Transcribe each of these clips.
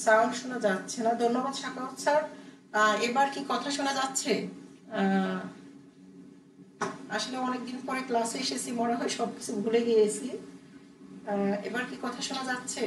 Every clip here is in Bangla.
সাউন্ড শোনা যাচ্ছে না। ধন্যবাদ সাকাওয়াত স্যার। এবার কি কথা শোনা যাচ্ছে? আহ, আসলে অনেকদিন পরে ক্লাসে এসেছি, মনে হয় সবকিছু ভুলে গিয়েছি। এবার কি কথা শোনা যাচ্ছে?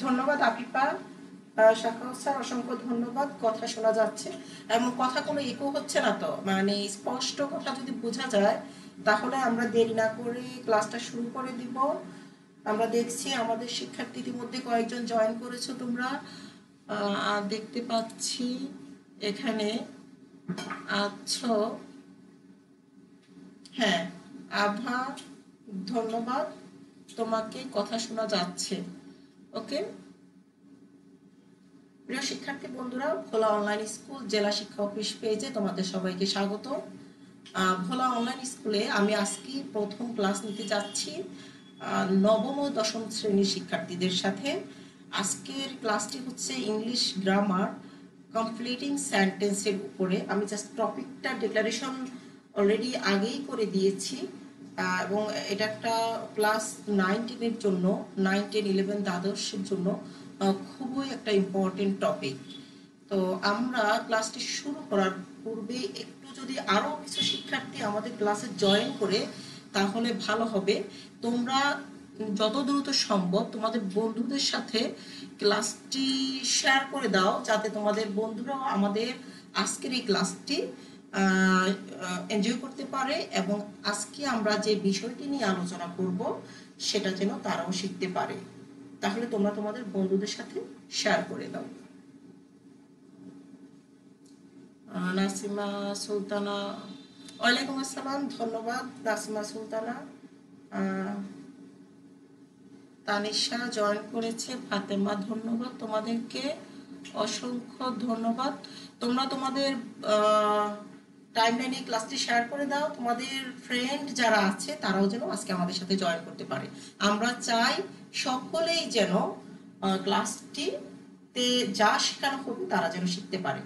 ধন্যবাদ আপিপা। সাখাওয়াত স্যার অসংখ্য ধন্যবাদ। কথা শোনা যাচ্ছে এবং কথা কোনো ইকো হচ্ছে না তো? মানে স্পষ্ট কথা যদি বোঝা যায় তাহলে আমরা দেরি না করে ক্লাসটা শুরু করে দিব। আমরা দেখছি আমাদের শিক্ষার্থীদের মধ্যে কয়েকজন জয়েন করেছো তোমরা। দেখতে পাচ্ছি এখানে আছো। হ্যাঁ, আভা, ধন্যবাদ। তোমাকে কথা শোনা যাচ্ছে। ওকে। প্রিয় শিক্ষার্থী বন্ধুরা, ভোলা অনলাইন স্কুল জেলা শিক্ষা অফিস পেজে তোমাদের সবাইকে স্বাগত। ভোলা অনলাইন স্কুলে আমি আজকে প্রথম ক্লাস নিতে যাচ্ছি নবম ও দশম শ্রেণীর শিক্ষার্থীদের সাথে। আজকের ক্লাসটি হচ্ছে ইংলিশ গ্রামার কমপ্লিটিং সেন্টেন্সের উপরে। আমি জাস্ট টপিকটা ডিক্লারেশন অলরেডি আগেই করে দিয়েছি এবং এটা একটা ক্লাস 9-10 জন্য, 9-10-11 দ্বাদশের জন্য খুবই একটা ইম্পর্টেন্ট টপিক। তো আমরা ক্লাসটি শুরু করার পূর্বে একটু যদি আরও কিছু শিক্ষার্থী আমাদের ক্লাসে জয়েন করে তাহলে ভালো হবে। তোমরা যত দ্রুত সম্ভব তোমাদের বন্ধুদের সাথে ক্লাসটি শেয়ার করে দাও, যাতে তোমাদের বন্ধুরাও আমাদের আজকের এই ক্লাসটি এনজয় করতে পারে এবং আজকে আমরা যে বিষয়টি নিয়ে আলোচনা করব সেটা যেন তারাও শিখতে পারে। তাহলে তোমরা তোমাদের বন্ধুদের সাথে শেয়ার করে দাও। নাসিমা সুলতানা, ওয়ালাইকুম আসসালাম, ধন্যবাদ নাসিমা সুলতানা। তানিশা জয়েন করেছে, ফাতেমা ধন্যবাদ তোমাদেরকে, অসংখ্য ধন্যবাদ। তোমরা তোমাদের টাইমলাইনে ক্লাসটি শেয়ার করে দাও, তোমাদের ফ্রেন্ড যারা আছে তারাও যেন আজকে আমাদের সাথে জয়েন করতে পারে। আমরা চাই সকলেই যেন ক্লাসটিতে যা শেখানো হবে তারা যেন শিখতে পারে।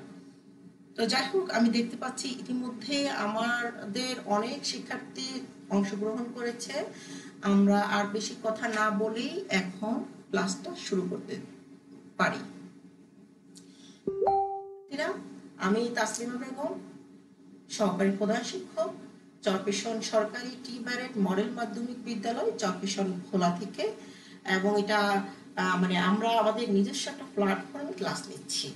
তো যাই হোক, আমি দেখতে পাচ্ছি ইতিমধ্যে আমাদের অনেক শিক্ষার্থী অংশগ্রহণ করেছে। আমরা আর বেশি কথা না বলেই এখন ক্লাসটা শুরু করতে পারি। আমি তাসলিমা বেগম, সহকারী প্রধান শিক্ষক, চরপেশন সরকারি টি ব্যারেট মডেল মাধ্যমিক বিদ্যালয়, চরপেশন ভোলা থেকে। এবং এটা মানে আমরা আমাদের নিজস্ব একটা প্ল্যাটফর্মে ক্লাস নিচ্ছি।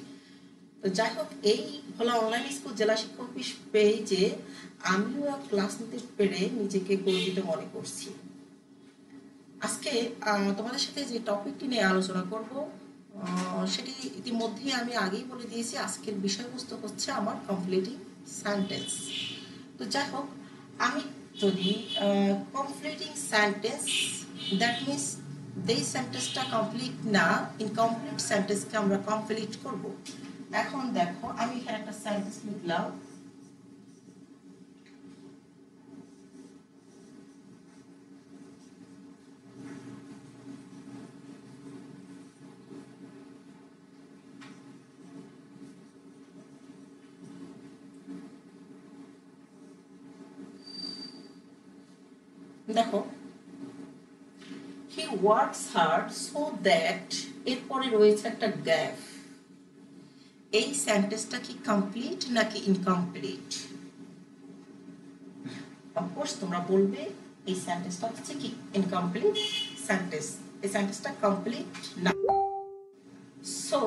তো যাই হোক, এই ভোলা অনলাইন স্কুল জেলা শিক্ষক অফিস পেজে আমিও ক্লাস নিতে পেরে নিজেকে গর্বিত মনে করছি। আজকে তোমাদের সাথে যে টপিকটি নিয়ে আলোচনা করব সেটি ইতিমধ্যে আমি আগেই বলে দিয়েছি। আজকের বিষয়বস্তু হচ্ছে আমার কমপ্লিটিং সেন্টেন্স। তো যাই হোক, আমি যদি কমপ্লিটিং সেন্টেন্স, দ্যাট মিনস যেই সেন্টেন্সটা কমপ্লিট না, ইনকমপ্লিট সেন্টেন্সকে আমরা কমপ্লিট করব। এখন দেখো, আমি এখানে একটা সেন্টেন্স লিখলাম, দেখো, he works hard so that, এরপরে রয়েছে একটা গ্যাপ। এই সেন্টেন্সটা কি কমপ্লিট নাকি ইনকমপ্লিট? অফকোর্স তোমরা বলবে এই সেন্টেন্সটা হচ্ছে কি ইনকমপ্লিট সেন্টেন্স, এই সেন্টেন্সটা কমপ্লিট না। সো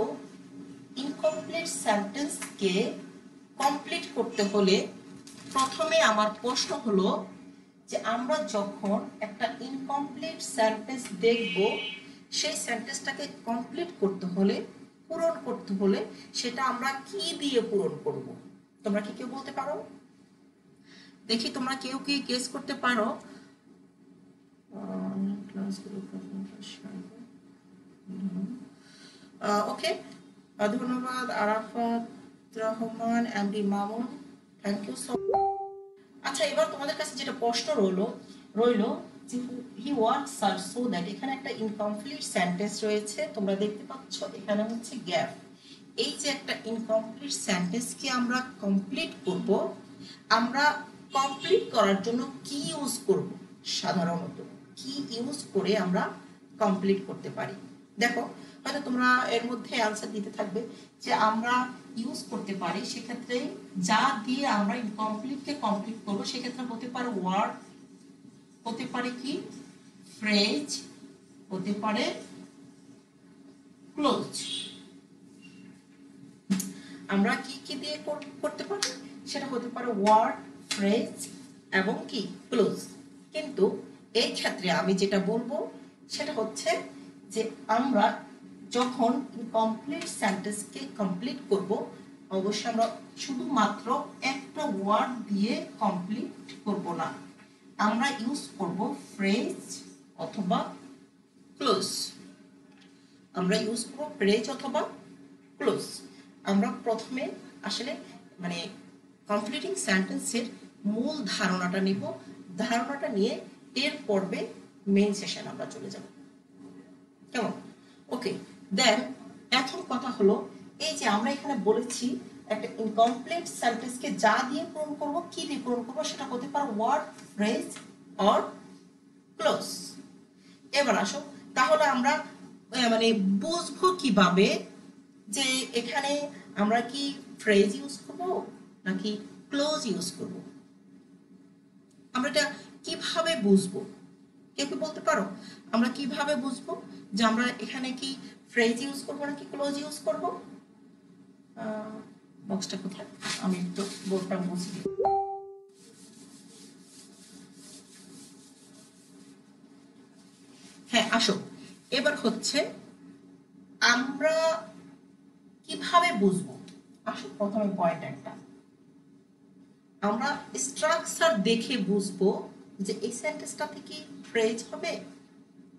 ইনকমপ্লিট সেন্টেন্সকে কমপ্লিট করতে হলে প্রথমে আমার প্রশ্ন হলো যে আমরা যখন একটা ইনকমপ্লিট সেন্টেন্স দেখব, সেই সেন্টেন্সটাকে কমপ্লিট করতে হলে, পূরণ করতে হলে, সেটা আমরা কি দিয়ে পূরণ করব? তোমরা কি কেউ বলতে পারো? দেখি তোমরা কেউ কি গেস করতে পারো? ওকে, ধন্যবাদ Arafat Rahman, MD Mamun, thank you so much. আচ্ছা, এবার তোমাদের কাছে যেটা প্রশ্ন রইলো যে he works hard so that, এখানে একটা ইনকমপ্লিট সেন্টেন্স রয়েছে, তোমরা দেখতে পাচ্ছ এখানে হচ্ছে গ্যাপ। এই যে একটা ইনকমপ্লিট সেন্টেন্সকে আমরা কমপ্লিট করব, আমরা কমপ্লিট করার জন্য কি ইউজ করব? সাধারণত কি ইউজ করে আমরা কমপ্লিট করতে পারি? দেখো, হয়তো তোমরা এর মধ্যে অ্যান্সার দিতে থাকবে যে আমরা ইউজ করতে পারি, সেক্ষেত্রে যা দিয়ে আমরা ইনকমপ্লিটকে কমপ্লিট করব, সেক্ষেত্রে হতে পারে ওয়ার্ড, হতে পারে কি ফ্রেজ, হতে পারে ক্লোজ। আমরা কি কি দিয়ে করতে পারি? সেটা হতে পারে ওয়ার্ড, ফ্রেজ এবং কি ক্লোজ। কিন্তু এই ক্ষেত্রে আমি যেটা বলবো সেটা হচ্ছে যে আমরা যখন কমপ্লিট সেন্টেন্সকে কমপ্লিট করব, অবশ্যই আমরা শুধুমাত্র একটা ওয়ার্ড দিয়ে কমপ্লিট করব না, আমরা ইউজ করব ফ্রেজ অথবা ক্লোজ। আমরা ইউজ করব ফ্রেজ অথবা ক্লোজ। আমরা প্রথমে আসলে মানে কমপ্লিটিং সেন্টেন্সের মূল ধারণাটা নিব, ধারণাটা নিয়ে এর পর্বে মেইন সেশন আমরা চলে যাব। কেমন? ওকে, দেন এখন কথা হলো, এই যে আমরা এখানে বলেছি একটা ইনকমপ্লিট সেন্টেন্সকে যা দিয়ে পূরণ করব, কি দিয়ে পূরণ করব, সেটা হতে পারে ওয়ার্ড, ফ্রেজ অর ক্লোজ। এবার আসো, তাহলে আমরা মানে বুঝবো কিভাবে যে এখানে আমরা কি ফ্রেজ ইউজ করব নাকি ক্লোজ ইউজ করব? আমরা এটা কিভাবে বুঝবো? কেউ কি বলতে পারো আমরা কিভাবে বুঝবো যে আমরা এখানে কি ফ্রেজ ইউজ করব নাকি ক্লোজ ইউজ করব? বক্সটা কোথায়? আমি একটু বোর্ডটা মুছে দিই। হ্যাঁ, আসো, এবার হচ্ছে আমরা কিভাবে বুঝবো। আসো, প্রথমে পয়েন্ট একটা, আমরা স্ট্রাকচার দেখে বুঝবো যে এই সেন্টেন্সটা কি ফ্রেজ হবে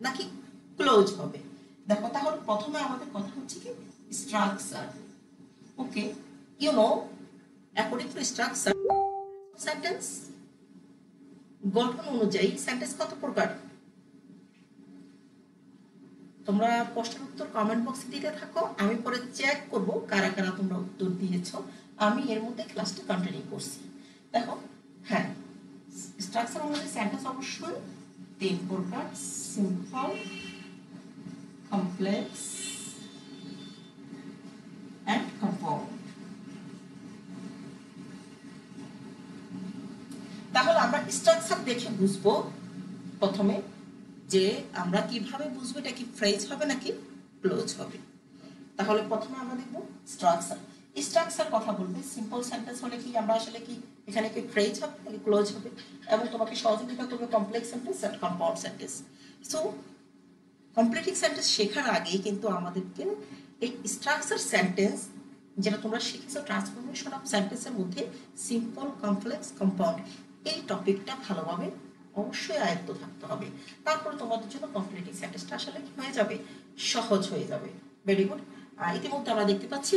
নাকি ক্লোজ হবে। দেখো তাহলে প্রথমে আমাদের কথা হচ্ছে কি structure. Okay, you know according to structure sentence, গঠন অনুযায়ী সেন্টেন্স কত প্রকার? তোমরা প্রশ্নের উত্তর কমেন্ট বক্সে দিতে থাকো, আমি পরে চেক করব কারা কারা তোমরা উত্তর দিয়েছো। আমি এর মধ্যে ক্লাসটা কন্টিনিউ করছি। দেখো, হ্যাঁ, স্ট্রাকচার অনুযায়ী সেন্টেন্স অবশ্যই তিন প্রকার: সিম্পল, কমপ্লেক্স এন্ড কম্পাউন্ড। তাহলে আমরা স্ট্রাকচার দেখে বুঝবো প্রথমে যে আমরা কিভাবে বুঝবো এটা কি ফ্রেজ হবে নাকি ক্লোজ হবে। তাহলে প্রথমে আমরা দেখব স্ট্রাকচার। স্ট্রাকচার কথা বলতে সিম্পল সেন্টেন্স হলে কি আমরা আসলে কি এখানে কি ফ্রেজ হবে নাকি ক্লোজ হবে, এবং তোমাকে সহযোগিতা করবে কমপ্লেক্স সেন্টেন্স আর compound sentence. So completing sentence শেখার আগে কিন্তু আমাদেরকে এই স্ট্রাকচার সেন্টেন্স যেটা তোমরা শিখেছো ট্রান্সফরমেশন অফ সেন্টেন্সের মধ্যে সিম্পল, কমপ্লেক্স, কম্পাউন্ড, এই টপিকটা ভালোভাবে অবশ্যই আয়ত্ত থাকতে হবে। তারপরে তোমাদের জন্য কমপ্লিটিং সেন্টেন্সটা আসলে কি হয়ে যাবে, সহজ হয়ে যাবে। Very good. ইতিমধ্যে আমরা দেখতে পাচ্ছি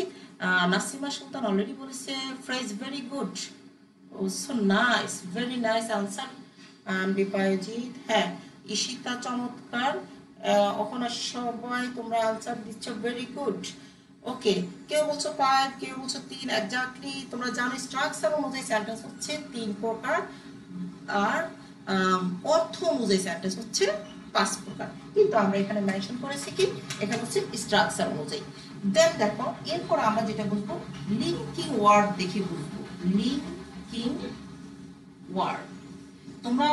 নাসিমা সুলতান অলরেডি বলেছে phrase very good, so nice, very nice answer. বিপায়জিৎ, হ্যাঁ, ঈশিতা চমৎকার, ওখানে সবাই তোমরা আনসার দিচ্ছ, ভেরি গুড। ওকে, কেউ বলছো 5, কেউ বলছো 3, এক্স্যাক্টলি তোমরা জানো স্ট্রাকচার অনুযায়ী সেন্টেন্স হচ্ছে 3 প্রকার, আর অর্থ অনুযায়ী সেন্টেন্স হচ্ছে 5 প্রকার। কিন্তু আমরা এখানে মেনশন করেছি কি এখানে হচ্ছে স্ট্রাকচার অনুযায়ী। দেন দেখো এরপর আমরা যেটা বুঝবো লিঙ্কিং ওয়ার্ড দেখে বুঝবো। লিঙ্কিং ওয়ার্ড তোমরা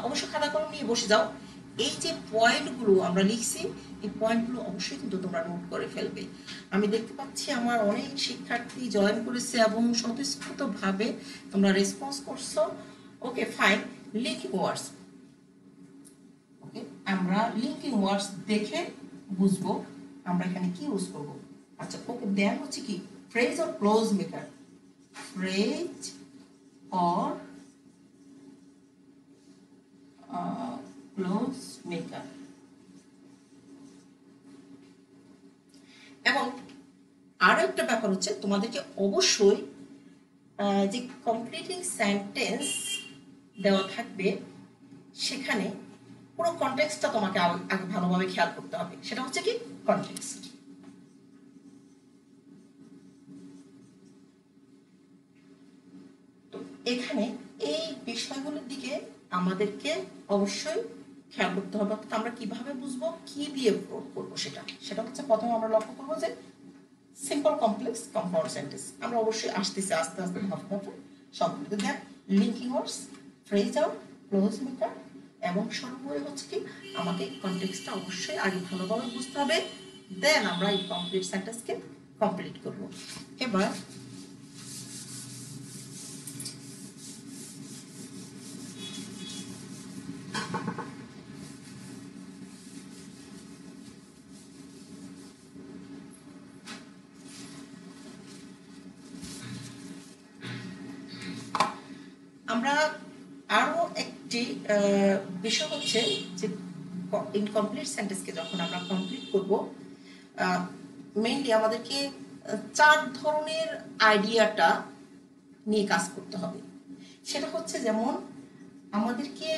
অবশ্য খাতা কলম নিয়ে বসে যাও। এই যে পয়েন্টগুলো আমরা লিখছি এই পয়েন্টগুলো অবশ্যই কিন্তু তোমরা নোট করে ফেলবে। আমি দেখতে পাচ্ছি আমার অনেক শিক্ষার্থী জয়েন করেছে এবং স্বতঃস্ফূর্তভাবে তোমরা রেসপন্স করছো। ওকে ফাইন, লিঙ্কিং ওয়ার্ডস। ওকে, আমরা লিঙ্কিং ওয়ার্ডস দেখে বুঝবো আমরা এখানে কি ইউজ করব। আচ্ছা ওকে, দেন হচ্ছে কি phrase or close maker. Phrase or close maker. এবং আরো একটা ব্যাপার হচ্ছে তোমাদেরকে অবশ্যই যে কমপ্লিটিং সেন্টেন্স দেওয়া থাকবে সেখানে পুরো কনটেক্সটটা তোমাকে আগে ভালোভাবে খেয়াল করতে হবে। সেটা হচ্ছে কি কনটেক্সট। তো এখানে এই বিষয়গুলোর দিকে আমাদেরকে অবশ্যই খেয়াল করতে হবে। অর্থাৎ আমরা কিভাবে বুঝবো, কি দিয়ে প্রয়োগ করবো, সেটা হচ্ছে প্রথমে আমরা লক্ষ্য করবো যে সিম্পল, কমপ্লেক্স, কম্পাউন্ড সেন্টেন্স। আমরা অবশ্যই আসতেছি আস্তে আস্তে ধাপে ধাপে সবগুলো দেখ লিঙ্কিং ওয়ার্ডস, ফ্রেজ আউট, ক্লোজ মেকার, এবং সর্বোপরি হচ্ছে কি আমাকে কনটেক্সটটা অবশ্যই আগে ভালোভাবে বুঝতে হবে। দেন আমরা এই কমপ্লিট সেন্টেন্সকে কমপ্লিট করব। এবার আমরা আরো একটি বিষয় হচ্ছে যে ইনকমপ্লিট সেন্টেন্সকে যখন আমরা কমপ্লিট করব মেইনলি আমাদেরকে 4 ধরনের আইডিয়াটা নিয়ে কাজ করতে হবে। সেটা হচ্ছে যেমন আমাদেরকে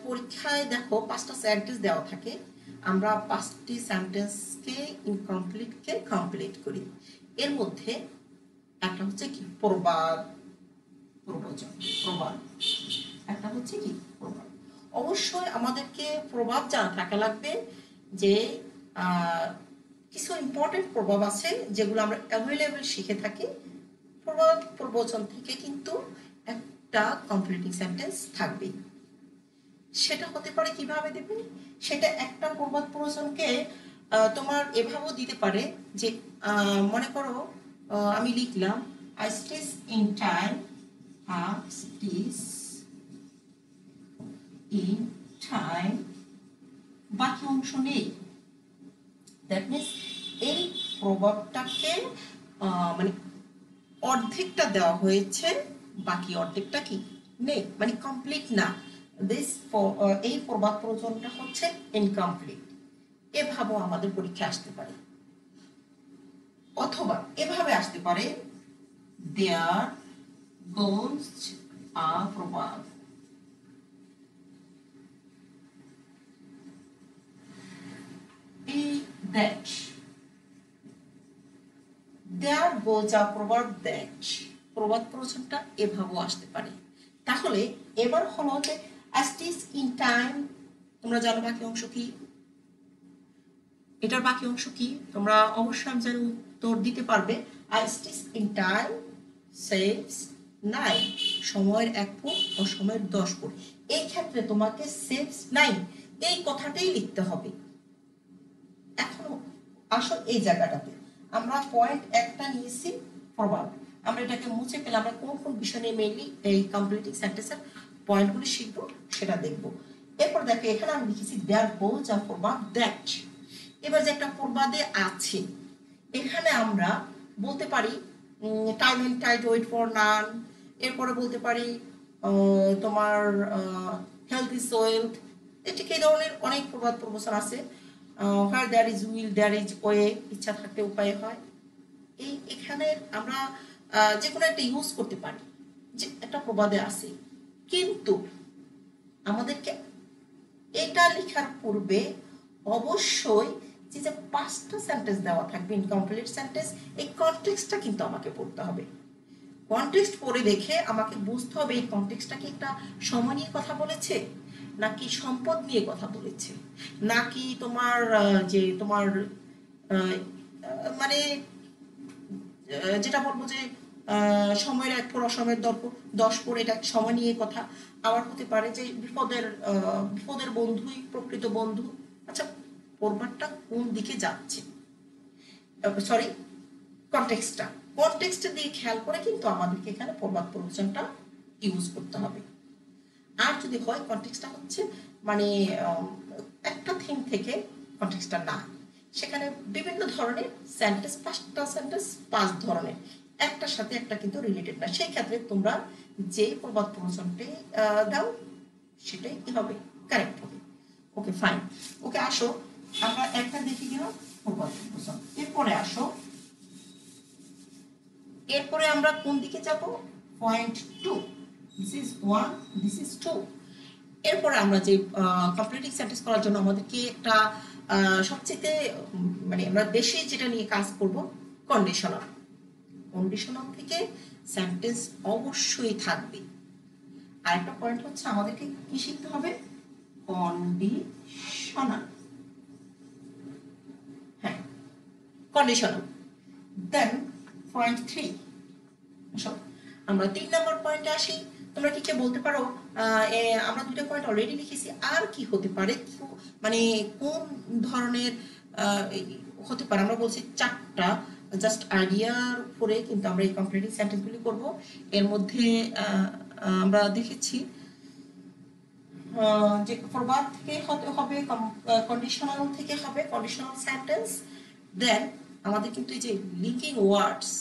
পরীক্ষায় দেখো 5টা সেন্টেন্স দেওয়া থাকে, আমরা 5টি সেন্টেন্সকে ইনকমপ্লিটকে কমপ্লিট করি। এর মধ্যে একটা হচ্ছে কি প্রবাদ, প্রবচন, প্রবাদ, একটা হচ্ছে কি প্রবাদ। অবশ্যই আমাদেরকে প্রভাব জানা থাকা লাগবে যে কিছু ইম্পর্টেন্ট প্রভাব আছে যেগুলো আমরা অ্যাভেলেবল শিখে থাকি। প্রবাদ প্রবচন থেকে কিন্তু একটা কমপ্লিটিং সেন্টেন্স থাকবে। সেটা হতে পারে কিভাবে দেবে, সেটা একটা প্রবাদ প্রবচনকে তোমার এভাবেও দিতে পারে যে মনে করো আমি লিখলাম I stitch in time, in time, বাকি অংশ নেই। দ্যাট মিনস এই প্রভাবটাকে মানে অর্ধেকটা দেওয়া হয়েছে বাকি অর্ধেকটা কি নেই, মানে কমপ্লিট না। এই প্রবাদ প্রয়োজনটা হচ্ছে ইনকমপ্লিট। এভাবেও আমাদের পরীক্ষা আসতে পারে, অথবা এভাবে আসতে পারে, দেয়ার গোজ আ প্রবাদ। এই দ্যাট, দেয়ার গোজ আ প্রবাদ দ্যাট, প্রবাদ প্রয়োজনটা এভাবেও আসতে পারে। তাহলে এবার হলো যে অ্যাস্টিস ইন টাইম, তোমরা জানো বাকি অংশ কি, এটার বাকি অংশ কি তোমরা অবশ্যই আমি জানি উত্তর দিতে পারবে। অ্যাস্টিস ইন টাইম সেভস 9, সময়ের 1 ফুট ও সময়ের 10 ফুট। এই ক্ষেত্রে তোমাকে সেভস 9 এই কথাটাই লিখতে হবে। এখন আসো এই জায়গাটাতে আমরা পয়েন্ট একটা নিয়েছি প্রবাদ, আমরা এটাকে মুছে ফেলে আমরা কোন কোন বিষয় নিয়ে মেইনলি এই কমপ্লিটিং সেন্টেন্সের পয়েন্টগুলি শিখবো সেটা দেখব। এরপর দেখো এখানে আমি লিখেছি দেয়ার গোজ আ প্রবাদ দ্যাট। এবার যে একটা প্রবাদে আছে, এখানে আমরা বলতে পারি time and tide wait for none, এরপরে বলতে পারি তোমার হেলথ ইজ ওয়েলথ, এটি এই ধরনের অনেক প্রবাদ প্রবচন আছে। Where there is will there is way, ইচ্ছা থাকতে উপায় হয়। এখানে আমরা যে কোনো একটা ইউজ করতে পারি, যে একটা প্রবাদে আছে। কিন্তু আমাদেরকে এটা লেখার পূর্বে অবশ্যই যে 5টা সেন্টেন্স দেওয়া থাকবে ইনকমপ্লিট সেন্টেন্স, এই কনটেক্সটটা কিন্তু আমাকে পড়তে হবে। কনটেক্সট পড়ে দেখে আমাকে বুঝতে হবে এই কনটেক্সটটা কি একটা সময় নিয়ে কথা বলেছে, নাকি সম্পদ নিয়ে কথা বলেছে, নাকি তোমার যে তোমার মানে যেটা বলবো যে সময়ের 1 ফুট অসময়ের 10 ফুট, এটা সময় নিয়ে কথা। আবার হতে পারে যে বিপদের বন্ধুই প্রকৃত বন্ধু। আচ্ছা, প্রবাদটা কোন দিকে যাচ্ছে, সরি কনটেক্সটটা, কনটেক্সটটা দিয়ে খেয়াল করে কিন্তু আমাদেরকে এখানে প্রবাদ প্রবচনটা ইউজ করতে হবে। আর যদি হয় কনটেক্সটটা হচ্ছে মানে একটা থিম থেকে কনটেক্সটটা না, সেখানে বিভিন্ন ধরনের সেন্টেন্স, 5টা সেন্টেন্স 5 ধরনের, একটার সাথে একটা কিন্তু রিলেটেড না, সেই ক্ষেত্রে তোমরা যে প্রবাদ প্রবচনটি দাও সেটাই কি হবে, কারেক্ট হবে। Okay fine. ওকে আসো আমরা একটা দেখে গেলাম প্রবাদ প্রবচন। এরপরে আসো, এরপরে আমরা কোন দিকে যাব, point 2, this is 1, this is 2। এরপরে আমরা যে কমপ্লিটিং সেন্টেন্স করার জন্য আমাদেরকে একটা সবচেয়ে মানে আমরা বেশি যেটা নিয়ে কাজ করব, কন্ডিশনাল। কন্ডিশনাল থেকে সেন্টেন্স অবশ্যই থাকবে। আরেকটা পয়েন্ট হচ্ছে আমাদেরকে কি শিখতে হবে, কন্ডিশনাল। হ্যাঁ, কন্ডিশনাল। দেন পয়েন্ট 3, আমরা 3 নম্বর পয়েন্টে আসি। তোমরা কি বলতে পারো আমরা 2টা পয়েন্ট অলরেডি লিখেছি, আর কি হতে পারে, মানে কোন ধরনের হতে পারে, আমরা বলছি 4টা জাস্ট আইডিয়ার উপরে কিন্তু আমরা এই কমপ্লিটিং সেন্টেন্সগুলি করব। এর মধ্যে আমরা দেখেছি যে প্রবাদ থেকে হতে হবে, কন্ডিশনাল থেকে হবে কন্ডিশনাল সেন্টেন্স। দেন আমাদের কিন্তু এই যে লিঙ্কিং ওয়ার্ডস,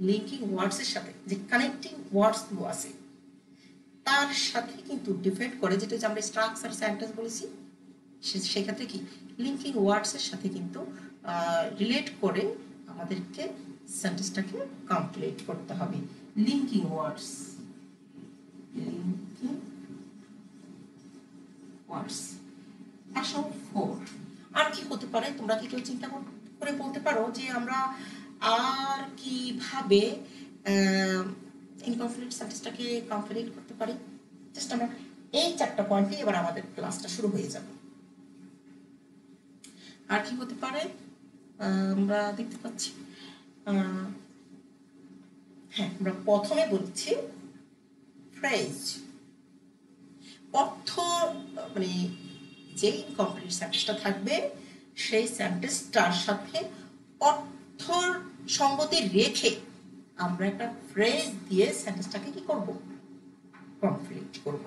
লিঙ্কিং ওয়ার্ডস এর সাথে যে কানেক্টিং ওয়ার্ডস গুলো আছে তার সাথে কিন্তু ডিফেন্ড করে, যেটা আমরা স্ট্রাকচার সেন্টেন্স বলেছি, সেক্ষেত্রে কি লিঙ্কিং ওয়ার্ডস এর সাথে কিন্তু রিলেট করে আমাদেরকে সেন্টেন্সটাকে কমপ্লিট করতে হবে। লিঙ্কিং ওয়ার্ডস, লিঙ্কিং ওয়ার্ডস। আসো 4, আর কি হতে পারে, তোমরা কি কেউ চিন্তা করে বলতে পারো যে আমরা আর কিভাবে ইনকমপ্লিট সেন্টেন্সটাকে কমপ্লিট করতে পারি? জাস্ট আমরা এই 4টা পয়েন্টে এবার আমাদের ক্লাসটা শুরু হয়ে যাবে। আর কি হতে পারে আমরা দেখতে পাচ্ছি, হ্যাঁ আমরা প্রথমে বলছি ফ্রেজ, অর্থ মানে যে ইনকমপ্লিট সেন্টেন্সটা থাকবে সেই সেন্টেন্সটার সাথে অর্থর সঙ্গতি রেখে আমরা একটা ফ্রেজ দিয়ে সেন্টেন্সটাকে কি করব, কমপ্লিট করব।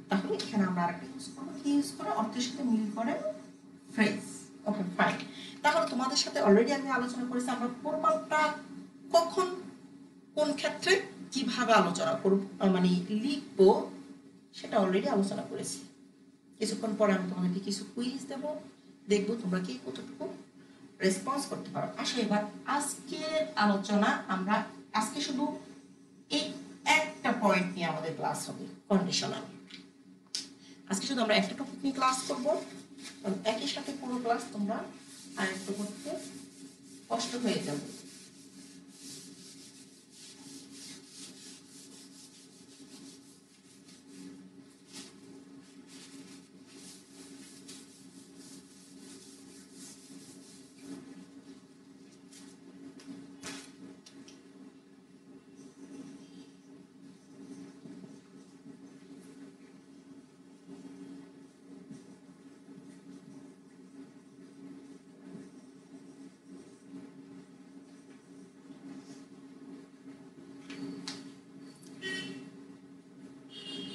তাহলে এখানে আমরা আরেকটা ইউজ করব, কি ইউজ করে, অর্থের সাথে মিল করে ফ্রেজ। Okay fine. তাহলে তোমাদের সাথে অলরেডি আমি আলোচনা করেছি আমরা প্রবাদটা কখন কোন ক্ষেত্রে কিভাবে আলোচনা করব মানে লিখবো সেটা অলরেডি আলোচনা করেছি। কিছুক্ষণ পরে আমি তোমাদেরকে কিছু কুইজ দেব, দেখবো তোমরা কি কতটুকু রেসপন্স করতে পারো। আসো এবার আজকের আলোচনা আমরা আজকে শুধু এই একটা পয়েন্ট নিয়ে আমাদের ক্লাস হবে, কন্ডিশনাল। আজকে শুধু আমরা একটা টপিক নিয়ে ক্লাস করব, একই সাথে পুরো ক্লাস তোমরা আয়ত্ত করতে কষ্ট হয়ে যাবে।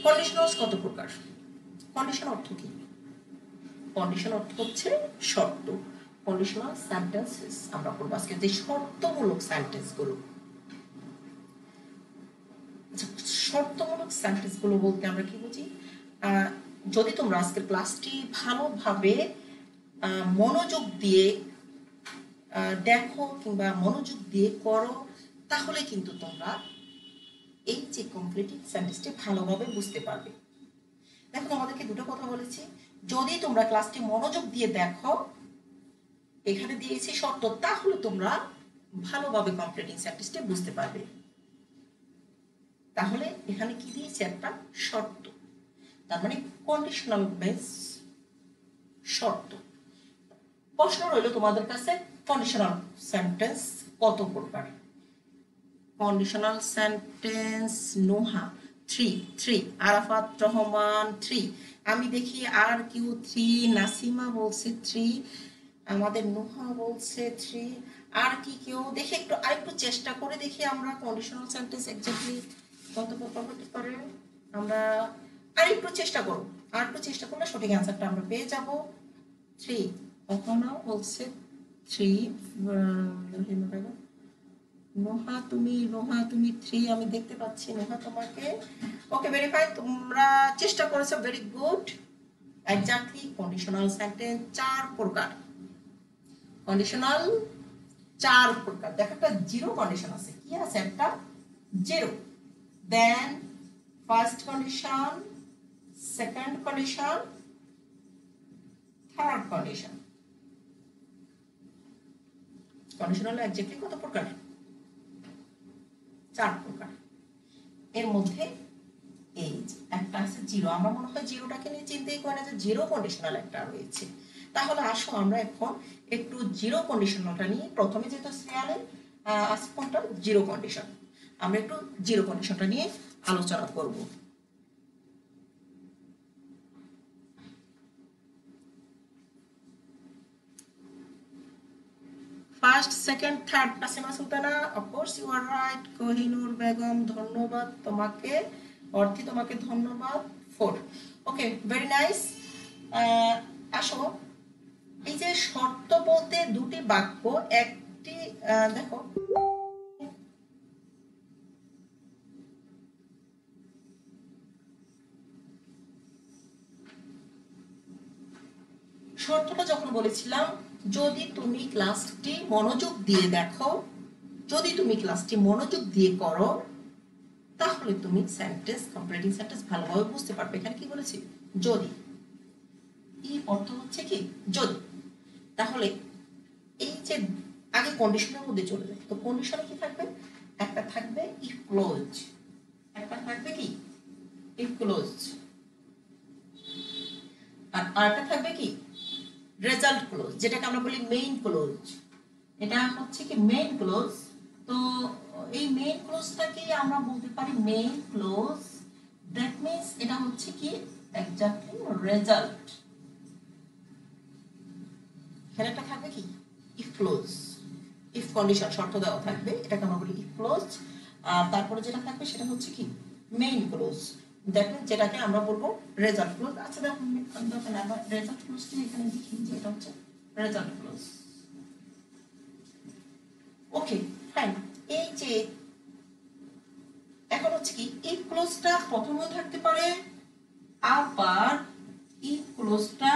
কন্ডিশনালস কত প্রকার? কন্ডিশন অর্থ কি? কন্ডিশন অর্থ হচ্ছে শর্ত। কন্ডিশনাল সেন্টেন্সেস আমরা পড়ব আজকে, যে শর্তমূলক সেন্টেন্সগুলো। আচ্ছা, শর্তমূলক সেন্টেন্সগুলো বলতে আমরা কি বুঝি? যদি তোমরা আজকের ক্লাসটি ভালোভাবে মনোযোগ দিয়ে দেখো কিংবা মনোযোগ দিয়ে করো, তাহলে কিন্তু তোমরা এই যে কমপ্লিটিং সেন্টেন্সটি ভালোভাবে বুঝতে পারবে। দেখো তোমাদেরকে দুটো কথা বলেছি, যদি তোমরা ক্লাসটি মনোযোগ দিয়ে দেখো, এখানে দিয়েছি শর্ত, তাহলে তোমরা ভালোভাবে কমপ্লিটিং সেন্টেন্সটি বুঝতে পারবে। তাহলে এখানে কি দিয়েছে? একটা শর্ত, তার মানে কন্ডিশনাল বেস শর্ত। প্রশ্ন রইল তোমাদের কাছে, কন্ডিশনাল সেন্টেন্স কত প্রকার? কন্ডিশনাল সেন্টেন্স নোহা 3 আরাফাত রহমান 3, আমি দেখি আর কিউ 3, নাসিমা বলছে 3, আমাদের নোহা বলছে 3, আর কি কেউ দেখি একটু আরেকটু চেষ্টা করে দেখি আমরা কন্ডিশনাল সেন্টেন্স এক্স্যাক্টলি কত প্রকার হতে পারে। আমরা আরেকটু চেষ্টা করব, আর একটু চেষ্টা করলে সঠিক অ্যান্সারটা আমরা পেয়ে যাব। 3 অহনা বলছে 3, নোহা তুমি 3, আমি দেখতে পাচ্ছি নোহা তোমাকে। ওকে, ভেরিফাই, তোমরা চেষ্টা করেছো, very good. Exactly conditional sentence 4 প্রকার। কন্ডিশনাল 4 প্রকার। দেখো একটা জিরো কন্ডিশন আছে, কি আছে? একটা zero, then first condition, second condition, third condition. Conditional exactly কত প্রকার? 4 প্রকার। এর মধ্যে এই একটা আছে জিরো, আমার মনে হয় জিরোটাকে নিয়ে চিন্তাই করে না যে জিরো কন্ডিশনাল একটা রয়েছে। তাহলে আসো আমরা এখন একটু জিরো কন্ডিশনালটা নিয়ে, প্রথমে যেহেতু সিরিয়ালে আছে কোনটা? Zero condition. আমরা একটু জিরো কন্ডিশনটা নিয়ে আলোচনা করব। First, second, third. Nasima Sultana, of course you are right. Kohinoor Begum, ধন্যবাদ তোমাকে। অর্থী, তোমাকে ধন্যবাদ। 4, ওকে, ভেরি নাইস। আসো, এই যে শর্ত বলতে দুটি বাক্য, একটি দেখো শর্তটা যখন বলেছিলাম, যদি তুমি ক্লাসটি মনোযোগ দিয়ে দেখো, যদি তুমি ক্লাসটি মনোযোগ দিয়ে করো, তাহলে তুমি সেন্টেন্স, কমপ্লিটিং সেন্টেন্স ভালোভাবে বুঝতে পারবে। এখানে কি বলেছি? যদি। ই অর্থ হচ্ছে কি? যদি। তাহলে এই যে আগে কন্ডিশনের মধ্যে চলে যায়, তো কন্ডিশনে কি থাকবে? একটা থাকবে ইফ ক্লোজ, একটা থাকবে কি? ইফ ক্লোজ, আর আরেকটা থাকবে কি? রেজাল্ট ক্লোজ, যেটাকে আমরা বলি মেইন ক্লোজ। এটা হচ্ছে কি মেইন ক্লোজ। তো এই মেইন ক্লোজটাকে আমরা বলতে পারি মেইন ক্লোজ। দ্যাট মিন্স এটা হচ্ছে কি এক্স্যাক্টলি রেজাল্ট। এখানে একটা থাকবে কি? ইফ ক্লোজ, ইফ কন্ডিশন শর্ত দেওয়া থাকবে, এটাকে আমরা বলি ইফ ক্লোজ। আর তারপরে যেটা থাকবে সেটা হচ্ছে কি? Main clause. দ্যাট মিন্স যেটাকে আমরা বলবো রেজাল্ট ক্লোজ। আচ্ছা দেখো, আমরা রেজাল্ট ক্লোজটি এখানে লিখি যে এটা হচ্ছে রেজাল্ট ক্লোজ। ওকে, ফাইন। এই যে এখন হচ্ছে কি এই ক্লোজটা প্রথমেও থাকতে পারে, আবার এই ক্লোজটা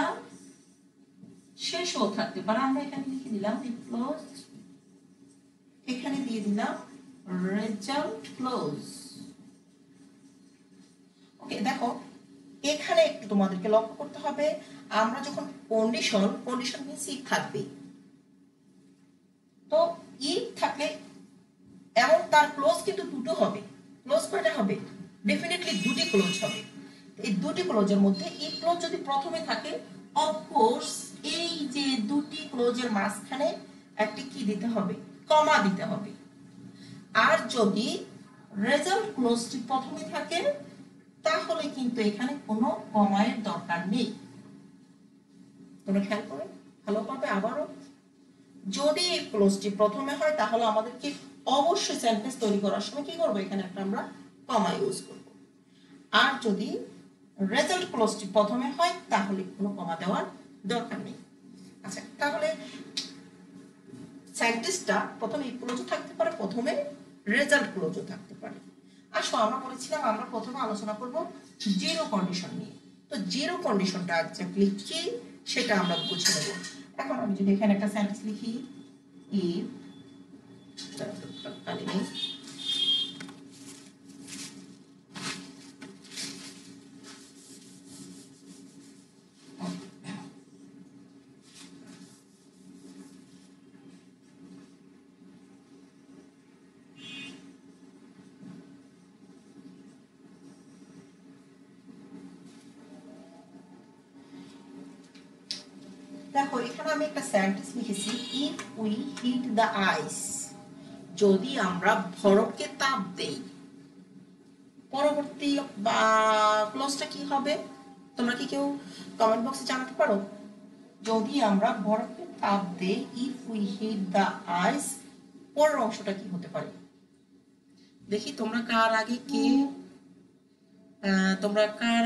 শেষও থাকতে পারে। আমরা এখানে লিখে দিলাম এই ক্লোজ, এখানে দিয়ে দিলাম রেজাল্ট ক্লোজ। ওকে, দেখো এখানে একটু তোমাদেরকে লক্ষ্য করতে হবে, আমরা যখন কন্ডিশন মিন্স ইফ থাকবে, তো ইফ থাকলে এবং তার ক্লোজ কিন্তু দুটো হবে। ক্লোজ কয়টা হবে? ডেফিনেটলি দুটি ক্লোজ হবে। এই দুটি ক্লোজের মধ্যে ইফ ক্লোজ যদি প্রথমে থাকে, অফকোর্স এই যে দুটি ক্লোজের মাঝখানে একটি কি দিতে হবে? কমা দিতে হবে। আর যদি রেজাল্ট ক্লোজটি প্রথমে থাকে তাহলে কিন্তু এখানে কোনো কমায়ের দরকার নেই। তোমরা খেয়াল করে ভালো পাবে। আবারও যদি এই ক্লোজটি প্রথমে হয় তাহলে আমাদেরকে অবশ্যই সেন্টেন্স তৈরি করার সময় কি করব? এখানে একটা আমরা কমা ইউজ করব। আর যদি রেজাল্ট ক্লোজটি প্রথমে হয় তাহলে কোনো কমা দেওয়ার দরকার নেই। আচ্ছা, তাহলে সেন্টেন্সটা প্রথমে এই ক্লোজও থাকতে পারে, প্রথমে রেজাল্ট ক্লোজও থাকতে পারে। আসো, আমরা বলেছিলাম আমরা প্রথমে আলোচনা করব জিরো কন্ডিশন নিয়ে। তো জিরো কন্ডিশনটা এক্স্যাক্টলি কি সেটা আমরা বুঝে নেব। এখন আমি যদি এখানে একটা সেন্টেন্স লিখি, ইফ দেখো এখানে আমি একটা সেন্টেন্স লিখেছি, ইফ উই হিট দ্য আইস, যদি আমরা বরফকে তাপ দেই। পরবর্তী ক্লোজটা কি হবে? তোমরা কি কেউ কমেন্ট বক্সে জানাতে পারো? যদি আমরা বরফকে তাপ দেই, ইফ উই হিট দ্য আইস, পরের অংশটা কি হতে পারে? দেখি তোমরা কার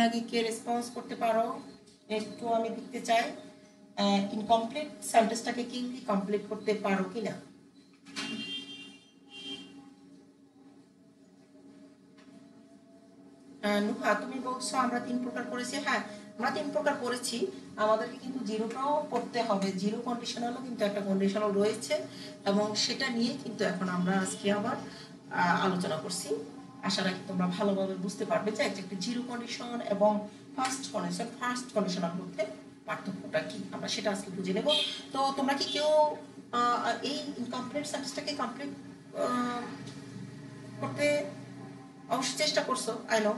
আগে কে রেসপন্স করতে পারো একটু আমি দেখতে চাই। ইনকমপ্লিট সেন্টেন্সটাকে কি কমপ্লিট করতে পারো কিনা। নুহা, তুমি বলছো আমরা 3 প্রকার করেছি। হ্যাঁ, আমরা 3 প্রকার করেছি। আমাদেরকে কিন্তু জিরোটাও পড়তে হবে। জিরো কন্ডিশনালও কিন্তু একটা কন্ডিশনাল রয়েছে এবং সেটা নিয়ে কিন্তু এখন আমরা আজকে আবার আলোচনা করছি। আশা রাখি তোমরা ভালোভাবে বুঝতে পারবে যে একটা জিরো কন্ডিশন এবং ফার্স্ট কন্ডিশনাল মধ্যে পার্থক্যটা কি, আমরা সেটা আজকে বুঝে নেব। তো তোমরা কি কেউ এই ইনকমপ্লিট সেন্টেন্সটাকে কমপ্লিট করতে অবশ্যই চেষ্টা করছো? আই নো,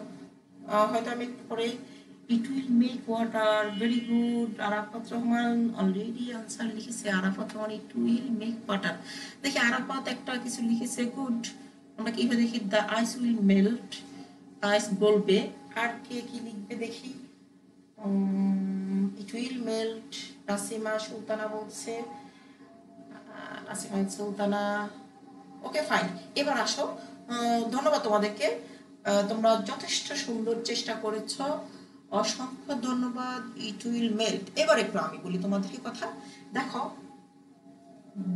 হয়তো আমি একটু পরে it will make water, very good. Arafat Rahman already answer লিখেছে। Arafat Rahman it will make water. দেখি আরাফাত একটা কিছু লিখেছে, গুড। আমরা কিভাবে দেখি? The ice will melt, ice গলবে। আর কে কি লিখবে দেখি? It will melt, Nasima Sultana বলছে। Nasima Sultana, okay fine. এবার আসো, ধন্যবাদ তোমাদেরকে, তোমরা যথেষ্ট সুন্দর চেষ্টা করেছ, অসংখ্য ধন্যবাদ। ইট উইল মেল্ট। এবার একটু আমি বলি তোমাদেরকে কথা। দেখো,